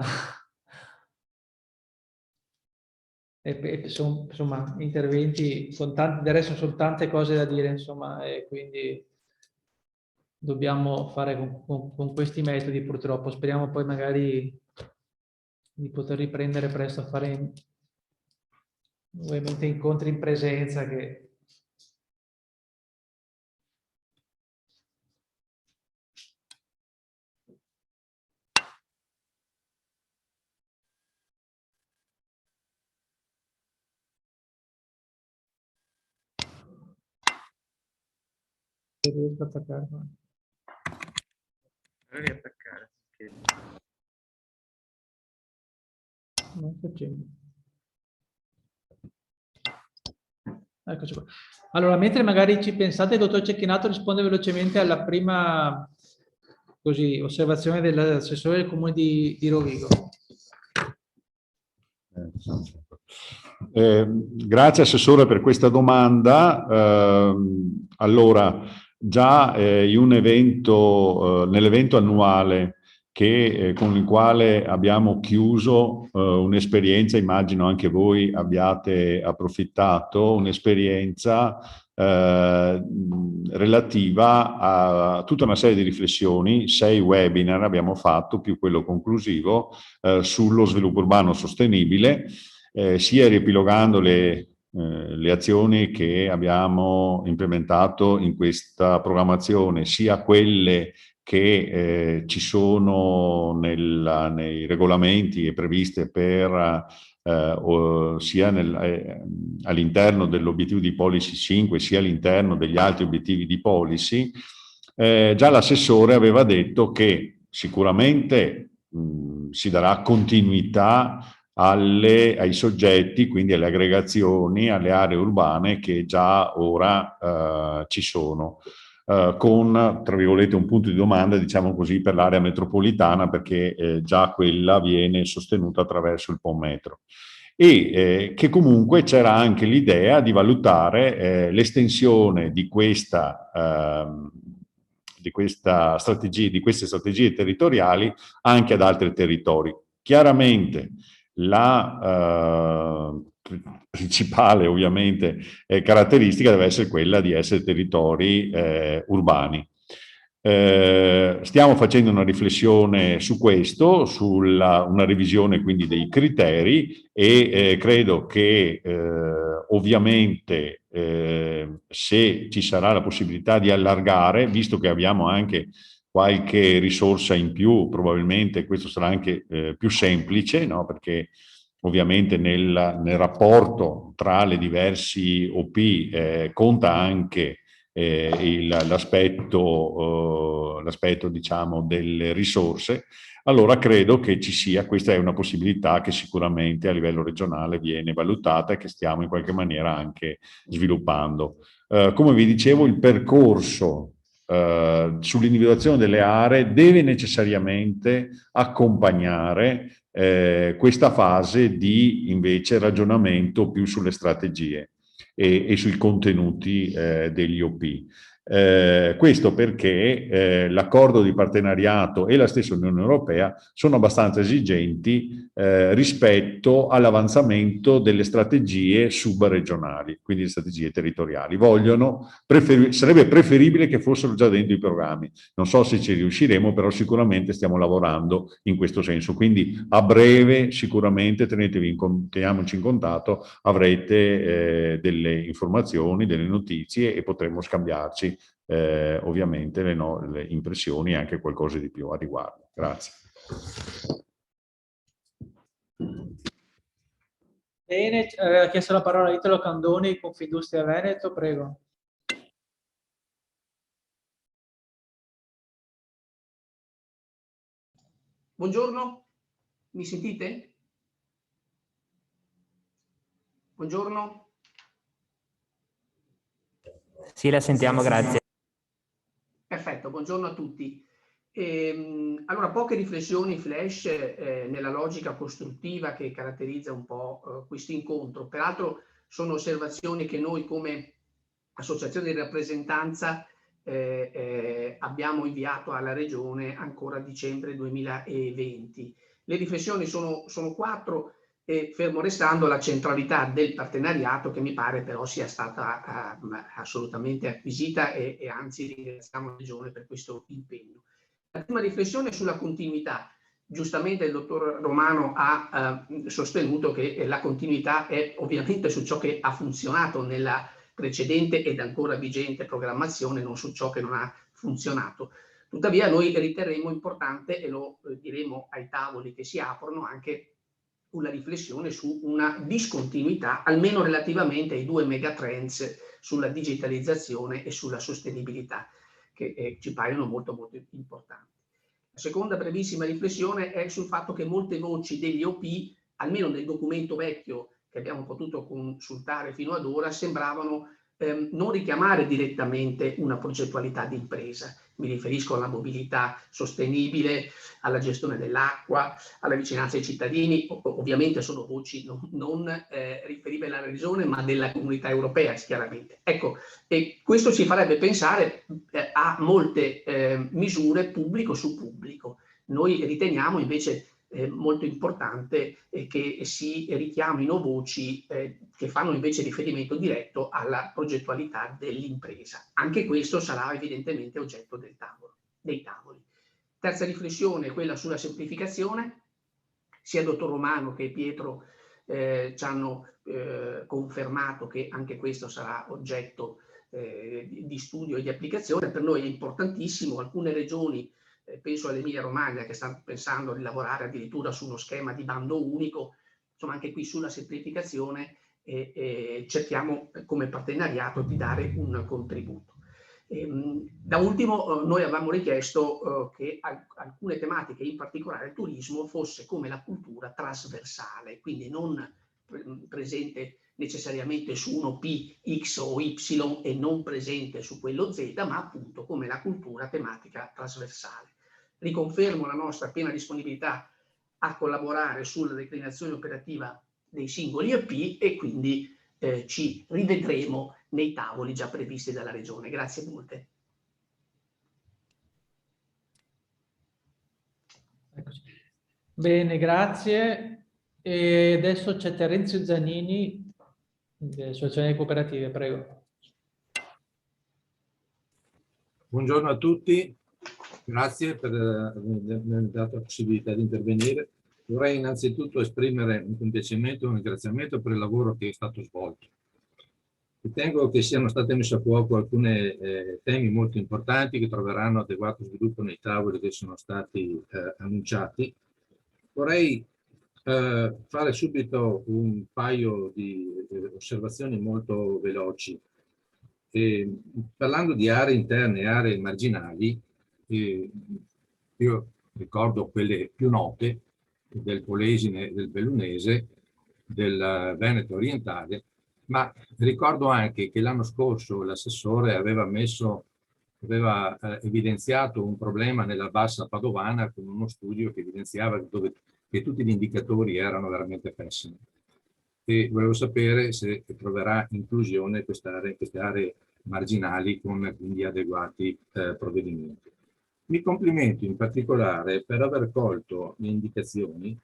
sono insomma interventi con tanti, del resto sono tante cose da dire insomma, e quindi dobbiamo fare con questi metodi purtroppo. Speriamo poi magari di poter riprendere presto a fare ovviamente incontri in presenza che riesco a attaccare.
Riattaccare.
Non si accende. Eccoci qua. Allora, mentre magari ci pensate, dottor Cecchinato risponde velocemente alla prima osservazione dell'assessore del comune di Rovigo.
Grazie Assessore per questa domanda. Allora, già in un evento, nell'evento annuale con il quale abbiamo chiuso un'esperienza, immagino anche voi abbiate approfittato, un'esperienza relativa a tutta una serie di riflessioni, 6 webinar abbiamo fatto, più quello conclusivo, sullo sviluppo urbano sostenibile, sia riepilogando le azioni che abbiamo implementato in questa programmazione, sia quelle che ci sono nei regolamenti e previste per sia all'interno dell'obiettivo di policy 5 sia all'interno degli altri obiettivi di policy. Già l'assessore aveva detto che sicuramente si darà continuità ai soggetti, quindi alle aggregazioni, alle aree urbane che già ora ci sono. Con, tra virgolette, un punto di domanda, diciamo così, per l'area metropolitana, perché già quella viene sostenuta attraverso il PON Metro. E che comunque c'era anche l'idea di valutare l'estensione di queste strategie territoriali anche ad altri territori. Chiaramente la principale ovviamente caratteristica deve essere quella di essere territori urbani. Stiamo facendo una riflessione su questo, una revisione quindi dei criteri e credo che ovviamente se ci sarà la possibilità di allargare, visto che abbiamo anche qualche risorsa in più, probabilmente questo sarà anche più semplice, no? Perché ovviamente nel rapporto tra le diversi OP conta anche l'aspetto diciamo delle risorse. Allora credo che ci sia, questa è una possibilità che sicuramente a livello regionale viene valutata e che stiamo in qualche maniera anche sviluppando. Come vi dicevo, il percorso sull'individuazione delle aree deve necessariamente accompagnare questa fase di invece ragionamento più sulle strategie e sui contenuti degli OP. Questo perché l'accordo di partenariato e la stessa Unione Europea sono abbastanza esigenti rispetto all'avanzamento delle strategie subregionali, quindi le strategie territoriali. Sarebbe preferibile che fossero già dentro i programmi. Non so se ci riusciremo, però sicuramente stiamo lavorando in questo senso. Quindi a breve sicuramente teniamoci in contatto, avrete delle informazioni, delle notizie e potremo scambiarci ovviamente le impressioni e anche qualcosa di più a riguardo. Grazie.
Bene, ha chiesto la parola Italo Candoni, Confindustria Veneto, prego.
Buongiorno, mi sentite? Buongiorno.
Sì, la sentiamo, grazie.
Perfetto, buongiorno a tutti. Allora, poche riflessioni flash nella logica costruttiva che caratterizza un po' questo incontro. Peraltro sono osservazioni che noi come associazione di rappresentanza abbiamo inviato alla Regione ancora a dicembre 2020. Le riflessioni sono 4, e fermo restando la centralità del partenariato, che mi pare però sia stata assolutamente acquisita e anzi ringraziamo la Regione per questo impegno. La prima riflessione è sulla continuità. Giustamente il dottor Romano ha sostenuto che la continuità è ovviamente su ciò che ha funzionato nella precedente ed ancora vigente programmazione, non su ciò che non ha funzionato. Tuttavia noi riterremo importante, e lo diremo ai tavoli che si aprono, anche una riflessione su una discontinuità, almeno relativamente ai 2 megatrends sulla digitalizzazione e sulla sostenibilità, che ci paiono molto molto importanti. La seconda brevissima riflessione è sul fatto che molte voci degli OP, almeno nel documento vecchio che abbiamo potuto consultare fino ad ora, sembravano non richiamare direttamente una progettualità di impresa. Mi riferisco alla mobilità sostenibile, alla gestione dell'acqua, alla vicinanza ai cittadini. Ovviamente sono voci non riferibili alla regione, ma della comunità europea, chiaramente. Ecco, e questo ci farebbe pensare a molte misure pubblico su pubblico. Noi riteniamo invece molto importante che si richiamino voci che fanno invece riferimento diretto alla progettualità dell'impresa. Anche questo sarà evidentemente oggetto dei tavoli. Terza riflessione, quella sulla semplificazione. Sia il dottor Romano che Pietro ci hanno confermato che anche questo sarà oggetto di studio e di applicazione. Per noi è importantissimo. Alcune regioni, penso all'Emilia Romagna, che stanno pensando di lavorare addirittura su uno schema di bando unico. Insomma, anche qui sulla semplificazione cerchiamo come partenariato di dare un contributo. Da ultimo, noi avevamo richiesto che alcune tematiche, in particolare il turismo, fosse come la cultura trasversale, quindi non presente necessariamente su un OP X o Y e non presente su quello Z, ma appunto come la cultura tematica trasversale. Riconfermo la nostra piena disponibilità a collaborare sulla declinazione operativa dei singoli OP e quindi ci rivedremo nei tavoli già previsti dalla Regione. Grazie molte.
Bene, grazie. E adesso c'è Terenzio Zanini, dell'Associazione Cooperative, prego.
Buongiorno a tutti, grazie per avermi dato la possibilità di intervenire. Vorrei innanzitutto esprimere un compiacimento e un ringraziamento per il lavoro che è stato svolto. Ritengo che siano state messe a fuoco alcuni temi molto importanti che troveranno adeguato sviluppo nei tavoli che sono stati annunciati. Vorrei fare subito un paio di osservazioni molto veloci. Parlando di aree interne e aree marginali, io ricordo quelle più note del Polesine, del Bellunese, del Veneto orientale, ma ricordo anche che l'anno scorso l'assessore aveva evidenziato un problema nella bassa padovana con uno studio che evidenziava che tutti gli indicatori erano veramente pessimi. E volevo sapere se troverà inclusione queste aree marginali con quindi adeguati provvedimenti. Mi complimento in particolare per aver colto le indicazioni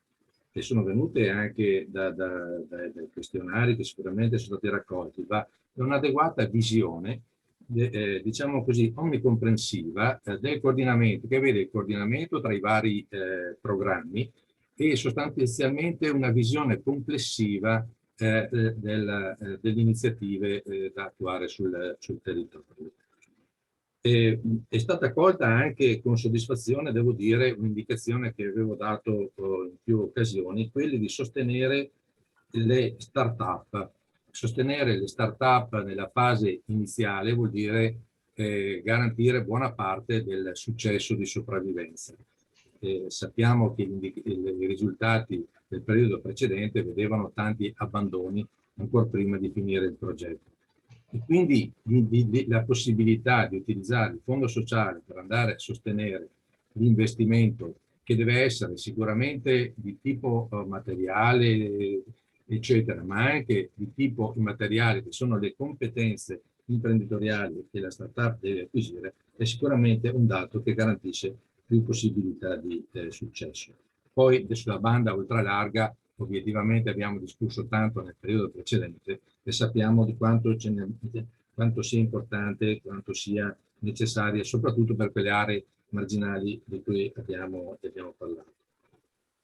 che sono venute anche dai questionari che sicuramente sono stati raccolti, da un'adeguata visione, diciamo così, omnicomprensiva del coordinamento, che vede il coordinamento tra i vari programmi e sostanzialmente una visione complessiva delle iniziative da attuare sul territorio. È stata colta anche con soddisfazione, devo dire, un'indicazione che avevo dato in più occasioni, quella di sostenere le start-up. Sostenere le start-up nella fase iniziale vuol dire garantire buona parte del successo di sopravvivenza. Sappiamo che i risultati del periodo precedente vedevano tanti abbandoni ancora prima di finire il progetto. E quindi la possibilità di utilizzare il fondo sociale per andare a sostenere l'investimento, che deve essere sicuramente di tipo materiale, eccetera, ma anche di tipo immateriale, che sono le competenze imprenditoriali che la startup deve acquisire, è sicuramente un dato che garantisce più possibilità di successo. Poi sulla banda ultralarga obiettivamente abbiamo discusso tanto nel periodo precedente e sappiamo di quanto sia importante, quanto sia necessaria, soprattutto per quelle aree marginali di cui abbiamo parlato.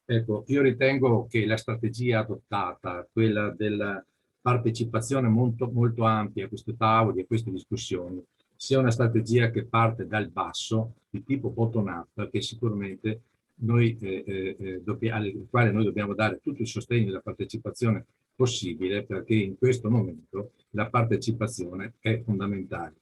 Ecco, io ritengo che la strategia adottata, quella della partecipazione molto, molto ampia a questi tavoli, a queste discussioni, sia una strategia che parte dal basso, di tipo bottom-up, che sicuramente al quale noi dobbiamo dare tutto il sostegno e la partecipazione possibile, perché in questo momento la partecipazione è fondamentale.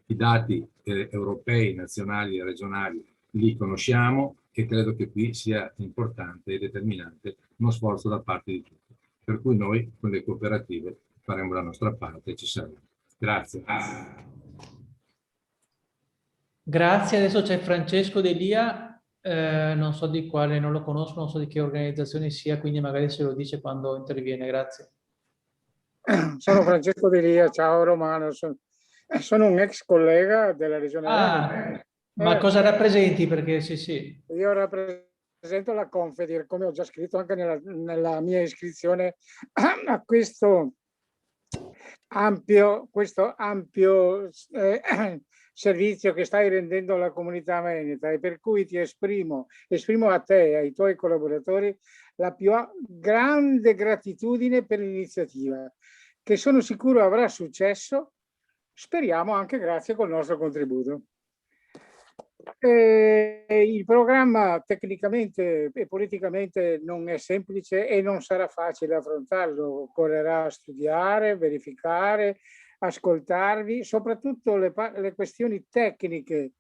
I dati europei, nazionali e regionali li conosciamo e credo che qui sia importante e determinante uno sforzo da parte di tutti. Per cui noi con le cooperative faremo la nostra parte e ci saremo. Grazie.
Grazie, adesso c'è Francesco Delia. Non so di quale, non lo conosco, non so di che organizzazione sia, quindi magari se lo dice quando interviene. Grazie.
Sono Francesco Delia, ciao Romano, sono un ex collega della Regione Veneto.
Ma cosa rappresenti? Perché sì.
Io rappresento la Confedir, come ho già scritto anche nella mia iscrizione a questo ampio servizio che stai rendendo alla comunità veneta, e per cui ti esprimo a te e ai tuoi collaboratori la più grande gratitudine per l'iniziativa, che sono sicuro avrà successo, speriamo anche grazie col nostro contributo. Il programma tecnicamente e politicamente non è semplice e non sarà facile affrontarlo, occorrerà studiare, verificare, ascoltarvi, soprattutto le questioni tecniche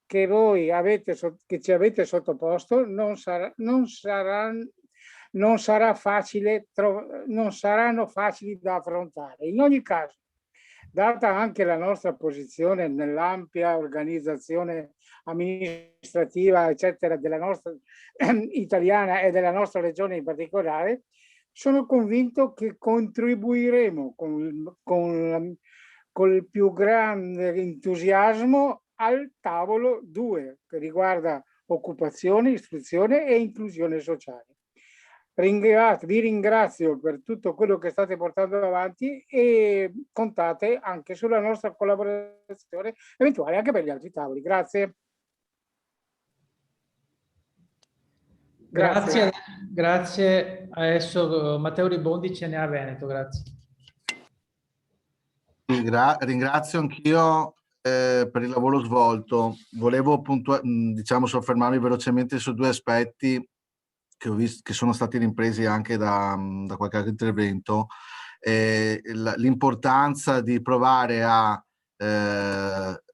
che voi ci avete sottoposto non saranno facili da affrontare. In ogni caso, data anche la nostra posizione nell'ampia organizzazione amministrativa, eccetera, della nostra italiana e della nostra regione in particolare, sono convinto che contribuiremo con il più grande entusiasmo al tavolo 2, che riguarda occupazione, istruzione e inclusione sociale. Vi ringrazio per tutto quello che state portando avanti e contate anche sulla nostra collaborazione eventuale anche per gli altri tavoli. Grazie.
Grazie. Adesso Matteo Ribondi, CNA Veneto, grazie.
Ringrazio anch'io per il lavoro svolto. Volevo soffermarmi velocemente su due aspetti che ho visto, che sono stati ripresi anche da qualche altro intervento. L'importanza di provare a,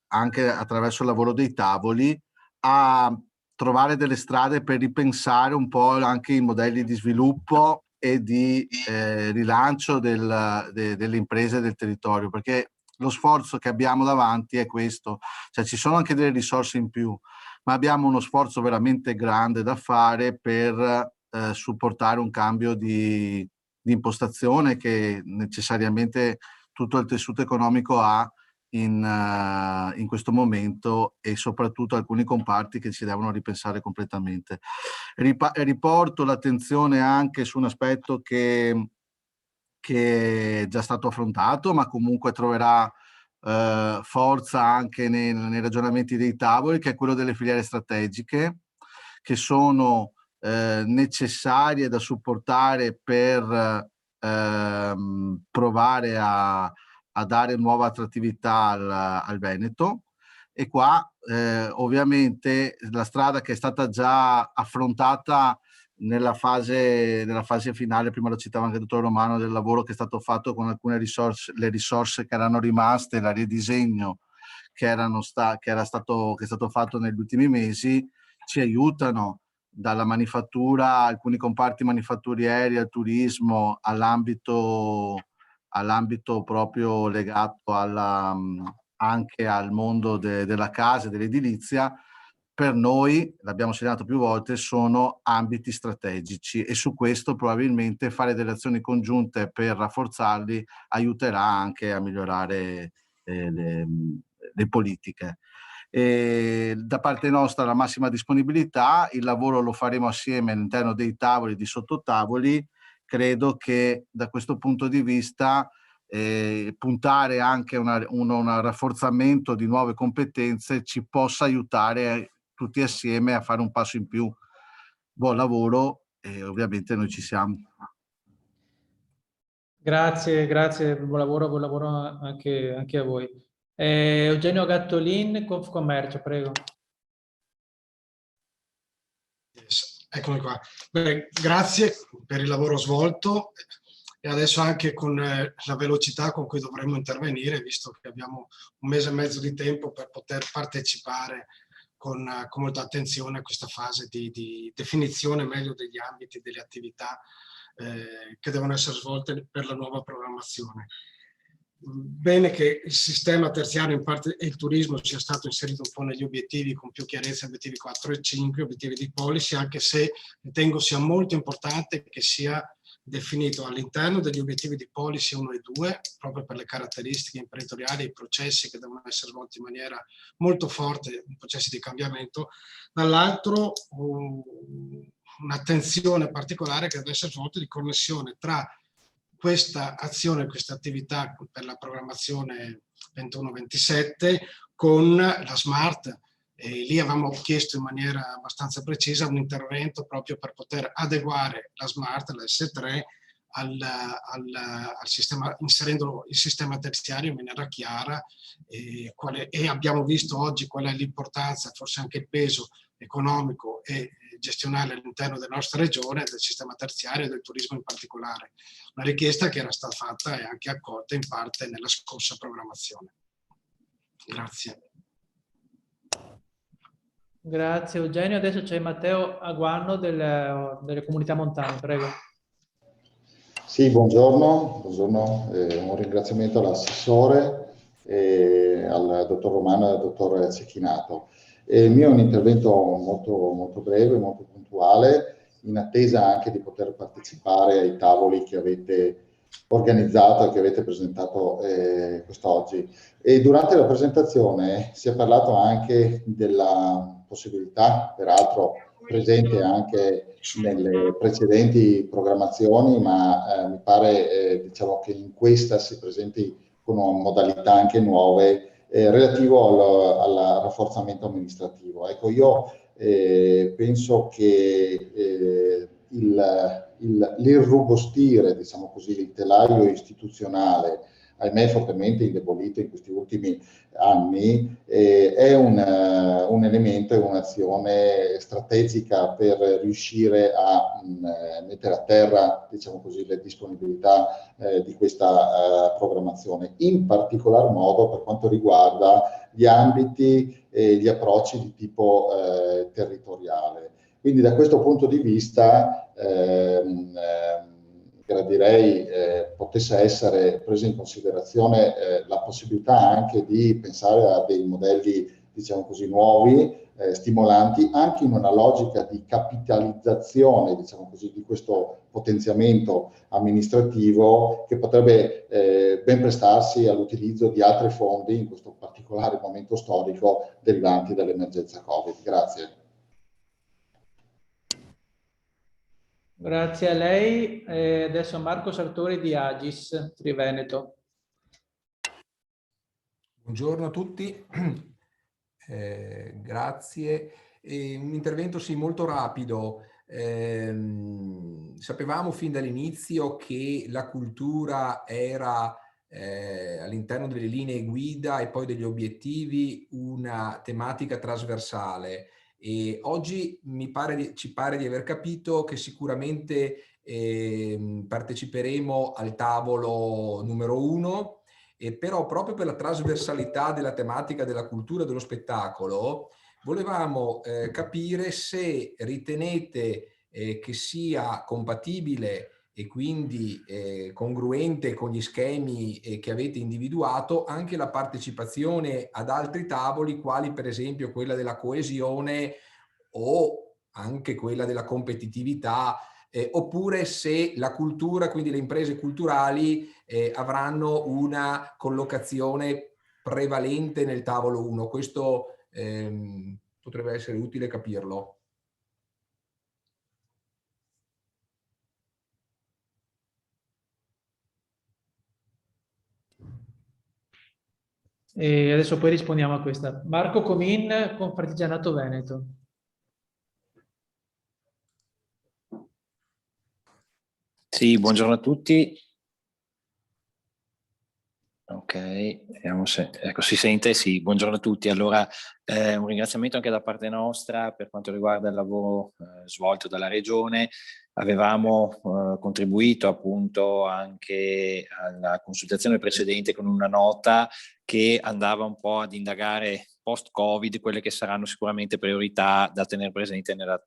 anche attraverso il lavoro dei tavoli, a trovare delle strade per ripensare un po' anche i modelli di sviluppo e di rilancio delle imprese del territorio, perché lo sforzo che abbiamo davanti è questo, cioè ci sono anche delle risorse in più, ma abbiamo uno sforzo veramente grande da fare per supportare un cambio di impostazione che necessariamente tutto il tessuto economico ha in questo momento, e soprattutto alcuni comparti che ci devono ripensare completamente. Riporto l'attenzione anche su un aspetto che è già stato affrontato, ma comunque troverà forza anche nei ragionamenti dei tavoli, che è quello delle filiere strategiche, che sono necessarie da supportare per provare a dare nuova attrattività al Veneto. E qua ovviamente la strada che è stata già affrontata nella fase finale, prima lo citava anche il dottor Romano, del lavoro che è stato fatto con alcune risorse, le risorse che erano rimaste, la ridisegno che è stato fatto negli ultimi mesi, ci aiutano dalla manifattura, alcuni comparti manifatturieri, al turismo, all'ambito proprio legato anche al mondo della casa e dell'edilizia. Per noi, l'abbiamo segnalato più volte, sono ambiti strategici, e su questo probabilmente fare delle azioni congiunte per rafforzarli aiuterà anche a migliorare le politiche. Da parte nostra la massima disponibilità, il lavoro lo faremo assieme all'interno dei tavoli, di sottotavoli. Credo che da questo punto di vista puntare anche a un rafforzamento di nuove competenze ci possa aiutare tutti assieme a fare un passo in più. Buon lavoro, e ovviamente noi ci siamo.
Grazie, buon lavoro anche a voi. Eugenio Gattolin, Confcommercio, prego.
Eccomi qua. Beh, grazie per il lavoro svolto, e adesso anche con la velocità con cui dovremo intervenire, visto che abbiamo un mese e mezzo di tempo per poter partecipare con molta attenzione a questa fase di definizione meglio degli ambiti, delle attività che devono essere svolte per la nuova programmazione. Bene che il sistema terziario in parte e il turismo sia stato inserito un po' negli obiettivi con più chiarezza, obiettivi 4 e 5, obiettivi di policy, anche se ritengo sia molto importante che sia definito all'interno degli obiettivi di policy 1 e 2, proprio per le caratteristiche imprenditoriali e i processi che devono essere svolti in maniera molto forte, processi di cambiamento, dall'altro un'attenzione particolare che deve essere svolta di connessione tra questa azione, questa attività per la programmazione 21-27 con la Smart. E lì avevamo chiesto in maniera abbastanza precisa un intervento proprio per poter adeguare la Smart, la S3, al sistema, inserendo il sistema terziario in maniera chiara, e abbiamo visto oggi qual è l'importanza, forse anche il peso economico e gestionale all'interno della nostra regione, del sistema terziario e del turismo in particolare. Una richiesta che era stata fatta e anche accolta in parte nella scorsa programmazione. Grazie.
Grazie Eugenio. Adesso c'è Matteo Aguanno delle comunità montane, prego.
Sì, buongiorno. Un ringraziamento all'assessore, al dottor Romano e al dottor Cecchinato. Il mio è un intervento molto breve, molto puntuale, in attesa anche di poter partecipare ai tavoli che avete organizzato e che avete presentato quest'oggi. E durante la presentazione si è parlato anche della possibilità, peraltro presente anche nelle precedenti programmazioni, ma mi pare diciamo che in questa si presenti con modalità anche nuove relativo al rafforzamento amministrativo. Ecco, io penso che l'irrobustire, diciamo così, il telaio istituzionale ahimè fortemente indebolito in questi ultimi anni, è un elemento e un'azione strategica per riuscire a mettere a terra, diciamo così, le disponibilità di questa programmazione, in particolar modo per quanto riguarda gli ambiti e gli approcci di tipo territoriale. Quindi da questo punto di vista gradirei potesse essere presa in considerazione la possibilità anche di pensare a dei modelli, diciamo così, nuovi, stimolanti, anche in una logica di capitalizzazione, diciamo così, di questo potenziamento amministrativo che potrebbe ben prestarsi all'utilizzo di altri fondi in questo particolare momento storico derivanti dall'emergenza Covid. Grazie.
Grazie a lei. Adesso Marco Sartori di Agis Triveneto.
Buongiorno a tutti, grazie. Un intervento sì molto rapido. Sapevamo fin dall'inizio che la cultura era all'interno delle linee guida e poi degli obiettivi una tematica trasversale. E oggi ci pare di aver capito che sicuramente parteciperemo al tavolo numero 1, e però proprio per la trasversalità della tematica della cultura e dello spettacolo volevamo capire se ritenete che sia compatibile e quindi congruente con gli schemi che avete individuato anche la partecipazione ad altri tavoli, quali per esempio quella della coesione o anche quella della competitività, oppure se la cultura, quindi le imprese culturali, avranno una collocazione prevalente nel tavolo 1. Questo potrebbe essere utile capirlo.
E adesso poi rispondiamo a questa. Marco Comin, Confartigianato Veneto.
Sì, buongiorno a tutti. Ok, vediamo se ecco, si sente. Sì, buongiorno a tutti. Allora, un ringraziamento anche da parte nostra per quanto riguarda il lavoro svolto dalla Regione. Avevamo contribuito appunto anche alla consultazione precedente con una nota che andava un po' ad indagare post-Covid quelle che saranno sicuramente priorità da tenere presente nella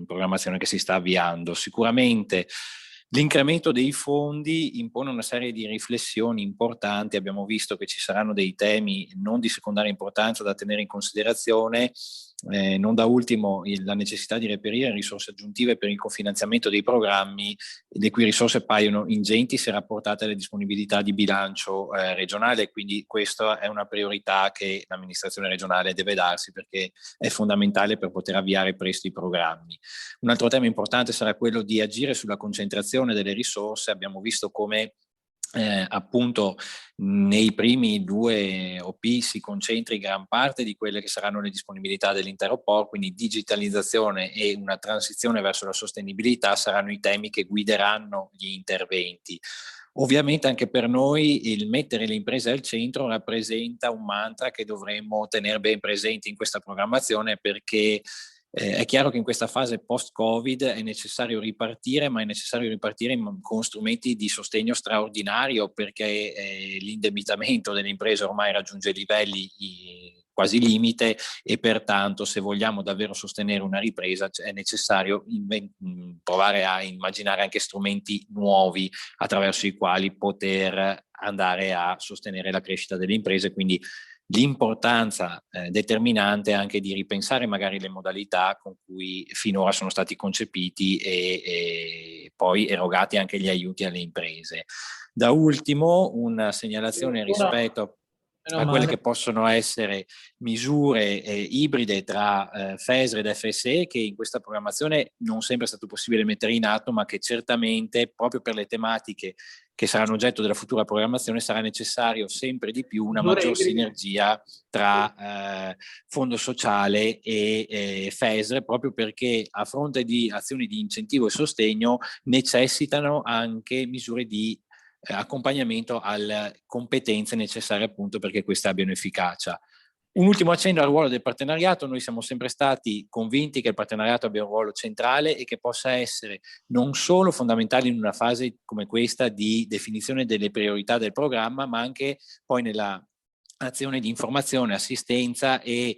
programmazione che si sta avviando. Sicuramente l'incremento dei fondi impone una serie di riflessioni importanti. Abbiamo visto che ci saranno dei temi non di secondaria importanza da tenere in considerazione, non da ultimo la necessità di reperire risorse aggiuntive per il cofinanziamento dei programmi, le cui risorse paiono ingenti se rapportate alle disponibilità di bilancio regionale, quindi questa è una priorità che l'amministrazione regionale deve darsi perché è fondamentale per poter avviare presto i programmi. Un altro tema importante sarà quello di agire sulla concentrazione delle risorse. Abbiamo visto come appunto nei primi 2 OP si concentri gran parte di quelle che saranno le disponibilità dell'intero POR, quindi digitalizzazione e una transizione verso la sostenibilità saranno i temi che guideranno gli interventi. Ovviamente anche per noi il mettere le imprese al centro rappresenta un mantra che dovremmo tenere ben presente in questa programmazione, perché è chiaro che in questa fase post-Covid è necessario ripartire, ma è necessario ripartire con strumenti di sostegno straordinario, perché l'indebitamento delle imprese ormai raggiunge livelli quasi limite e pertanto se vogliamo davvero sostenere una ripresa è necessario provare a immaginare anche strumenti nuovi attraverso i quali poter andare a sostenere la crescita delle imprese. Quindi l'importanza determinante anche di ripensare magari le modalità con cui finora sono stati concepiti e poi erogati anche gli aiuti alle imprese. Da ultimo una segnalazione rispetto a quelle che possono essere misure ibride tra FESR ed FSE, che in questa programmazione non sempre è stato possibile mettere in atto, ma che certamente proprio per le tematiche che saranno oggetto della futura programmazione sarà necessario sempre di più una maggior sinergia tra fondo sociale e FESR, proprio perché a fronte di azioni di incentivo e sostegno necessitano anche misure di accompagnamento alle competenze necessarie appunto perché queste abbiano efficacia. Un ultimo accenno al ruolo del partenariato: noi siamo sempre stati convinti che il partenariato abbia un ruolo centrale e che possa essere non solo fondamentale in una fase come questa di definizione delle priorità del programma, ma anche poi nella azione di informazione, assistenza e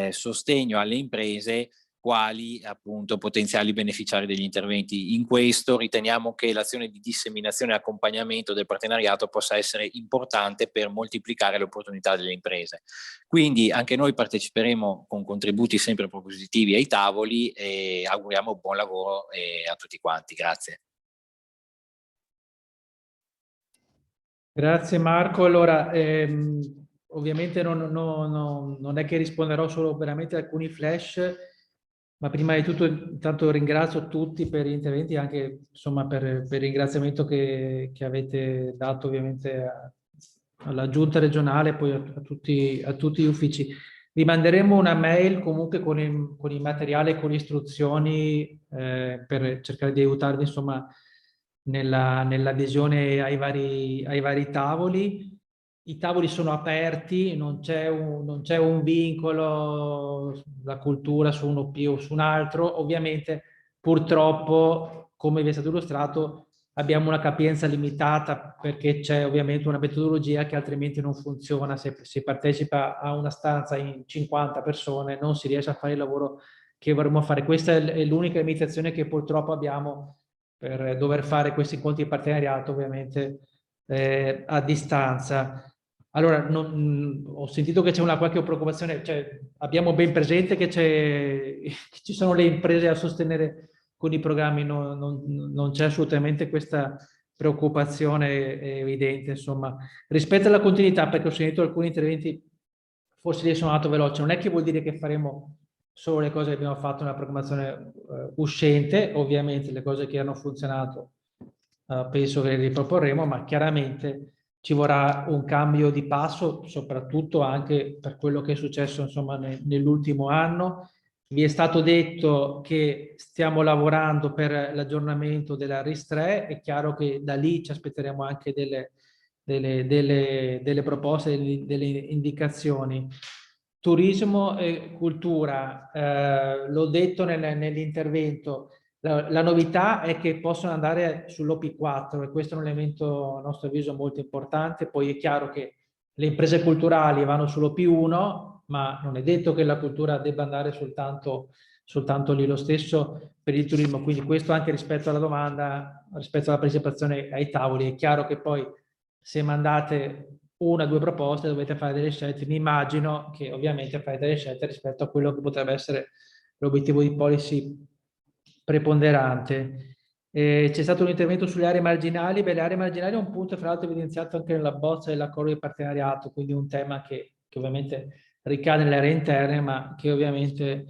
sostegno alle imprese quali appunto potenziali beneficiari degli interventi. In questo riteniamo che l'azione di disseminazione e accompagnamento del partenariato possa essere importante per moltiplicare le opportunità delle imprese. Quindi anche noi parteciperemo con contributi sempre propositivi ai tavoli e auguriamo buon lavoro a tutti quanti. Grazie.
Grazie Marco. Allora, ovviamente non è che risponderò solo veramente a alcuni flash, ma prima di tutto intanto ringrazio tutti per gli interventi, anche insomma per il ringraziamento che avete dato ovviamente alla giunta regionale e poi a tutti gli uffici. Vi manderemo una mail comunque con il materiale e con le istruzioni per cercare di aiutarvi insomma nell'adesione ai vari tavoli. I tavoli sono aperti, non c'è un vincolo, la cultura su uno più o su un altro. Ovviamente, purtroppo, come vi è stato illustrato, abbiamo una capienza limitata perché c'è ovviamente una metodologia che altrimenti non funziona. Se si partecipa a una stanza in 50 persone non si riesce a fare il lavoro che vorremmo fare. Questa è l'unica limitazione che purtroppo abbiamo per dover fare questi incontri di partenariato ovviamente a distanza. Allora, ho sentito che c'è qualche preoccupazione, cioè abbiamo ben presente che ci sono le imprese a sostenere con i programmi, non c'è assolutamente questa preoccupazione evidente, insomma. Rispetto alla continuità, perché ho sentito alcuni interventi, forse li sono andato veloce, non è che vuol dire che faremo solo le cose che abbiamo fatto nella programmazione uscente, ovviamente le cose che hanno funzionato penso che le riproporremo, ma chiaramente ci vorrà un cambio di passo, soprattutto anche per quello che è successo insomma nell'ultimo anno. Vi è stato detto che stiamo lavorando per l'aggiornamento della RIS3, è chiaro che da lì ci aspetteremo anche delle proposte, delle indicazioni. Turismo e cultura, l'ho detto nell'intervento, la novità è che possono andare sull'OP4 e questo è un elemento a nostro avviso molto importante. Poi è chiaro che le imprese culturali vanno sull'OP1, ma non è detto che la cultura debba andare soltanto lì. Lo stesso per il turismo, quindi questo anche rispetto alla domanda, rispetto alla partecipazione ai tavoli. È chiaro che poi se mandate una o due proposte dovete fare delle scelte. Mi immagino che ovviamente fate delle scelte rispetto a quello che potrebbe essere l'obiettivo di policy preponderante. C'è stato un intervento sulle aree marginali. Beh, le aree marginali è un punto fra l'altro evidenziato anche nella bozza dell'accordo di partenariato, quindi un tema che ovviamente ricade nelle aree interne, ma che ovviamente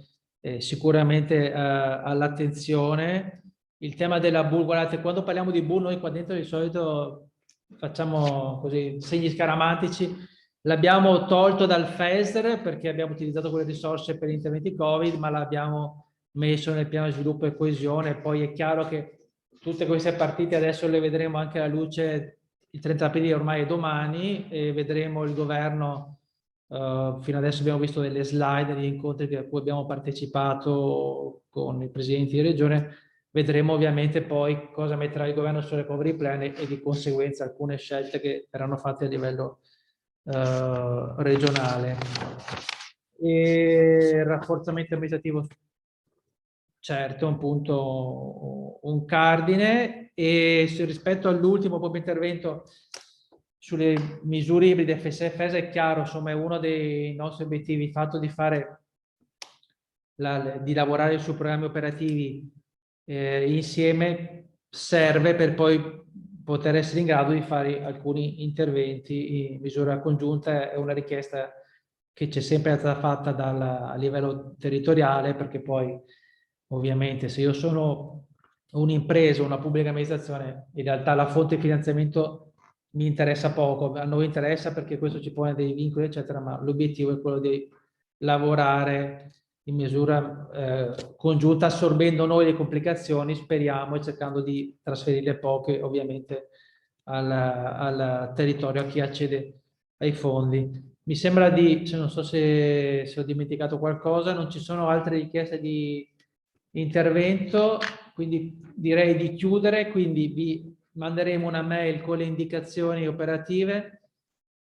sicuramente all'attenzione. Il tema della BUL, guardate, quando parliamo di BUL noi qua dentro di solito facciamo così segni scaramantici. L'abbiamo tolto dal FESR perché abbiamo utilizzato quelle risorse per gli interventi Covid, ma l'abbiamo messo nel piano di sviluppo e coesione. Poi è chiaro che tutte queste partite adesso le vedremo anche alla luce, il 30 aprile ormai è domani, e vedremo il governo, fino adesso abbiamo visto delle slide degli incontri a cui abbiamo partecipato con i presidenti di regione, vedremo ovviamente poi cosa metterà il governo sul recovery plan e di conseguenza alcune scelte che verranno fatte a livello regionale. E rafforzamento amministrativo, certo, un punto, un cardine. E rispetto all'ultimo proprio intervento sulle misure ibride FSFS, è chiaro, insomma, è uno dei nostri obiettivi, il fatto di di lavorare su programmi operativi insieme serve per poi poter essere in grado di fare alcuni interventi in misura congiunta. È una richiesta che c'è sempre stata fatta a livello territoriale, perché poi ovviamente se io sono un'impresa, una pubblica amministrazione, in realtà la fonte di finanziamento mi interessa poco, a noi interessa perché questo ci pone dei vincoli eccetera, ma l'obiettivo è quello di lavorare in misura congiunta, assorbendo noi le complicazioni, speriamo, e cercando di trasferirle poche ovviamente al territorio, a chi accede ai fondi. Mi sembra di, non so se ho dimenticato qualcosa, non ci sono altre richieste di intervento, quindi direi di chiudere, quindi vi manderemo una mail con le indicazioni operative.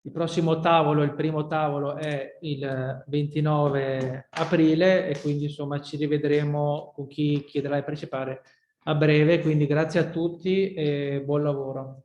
Il prossimo tavolo, il primo tavolo è il 29 aprile e quindi insomma ci rivedremo con chi chiederà di partecipare a breve, quindi grazie a tutti e buon lavoro.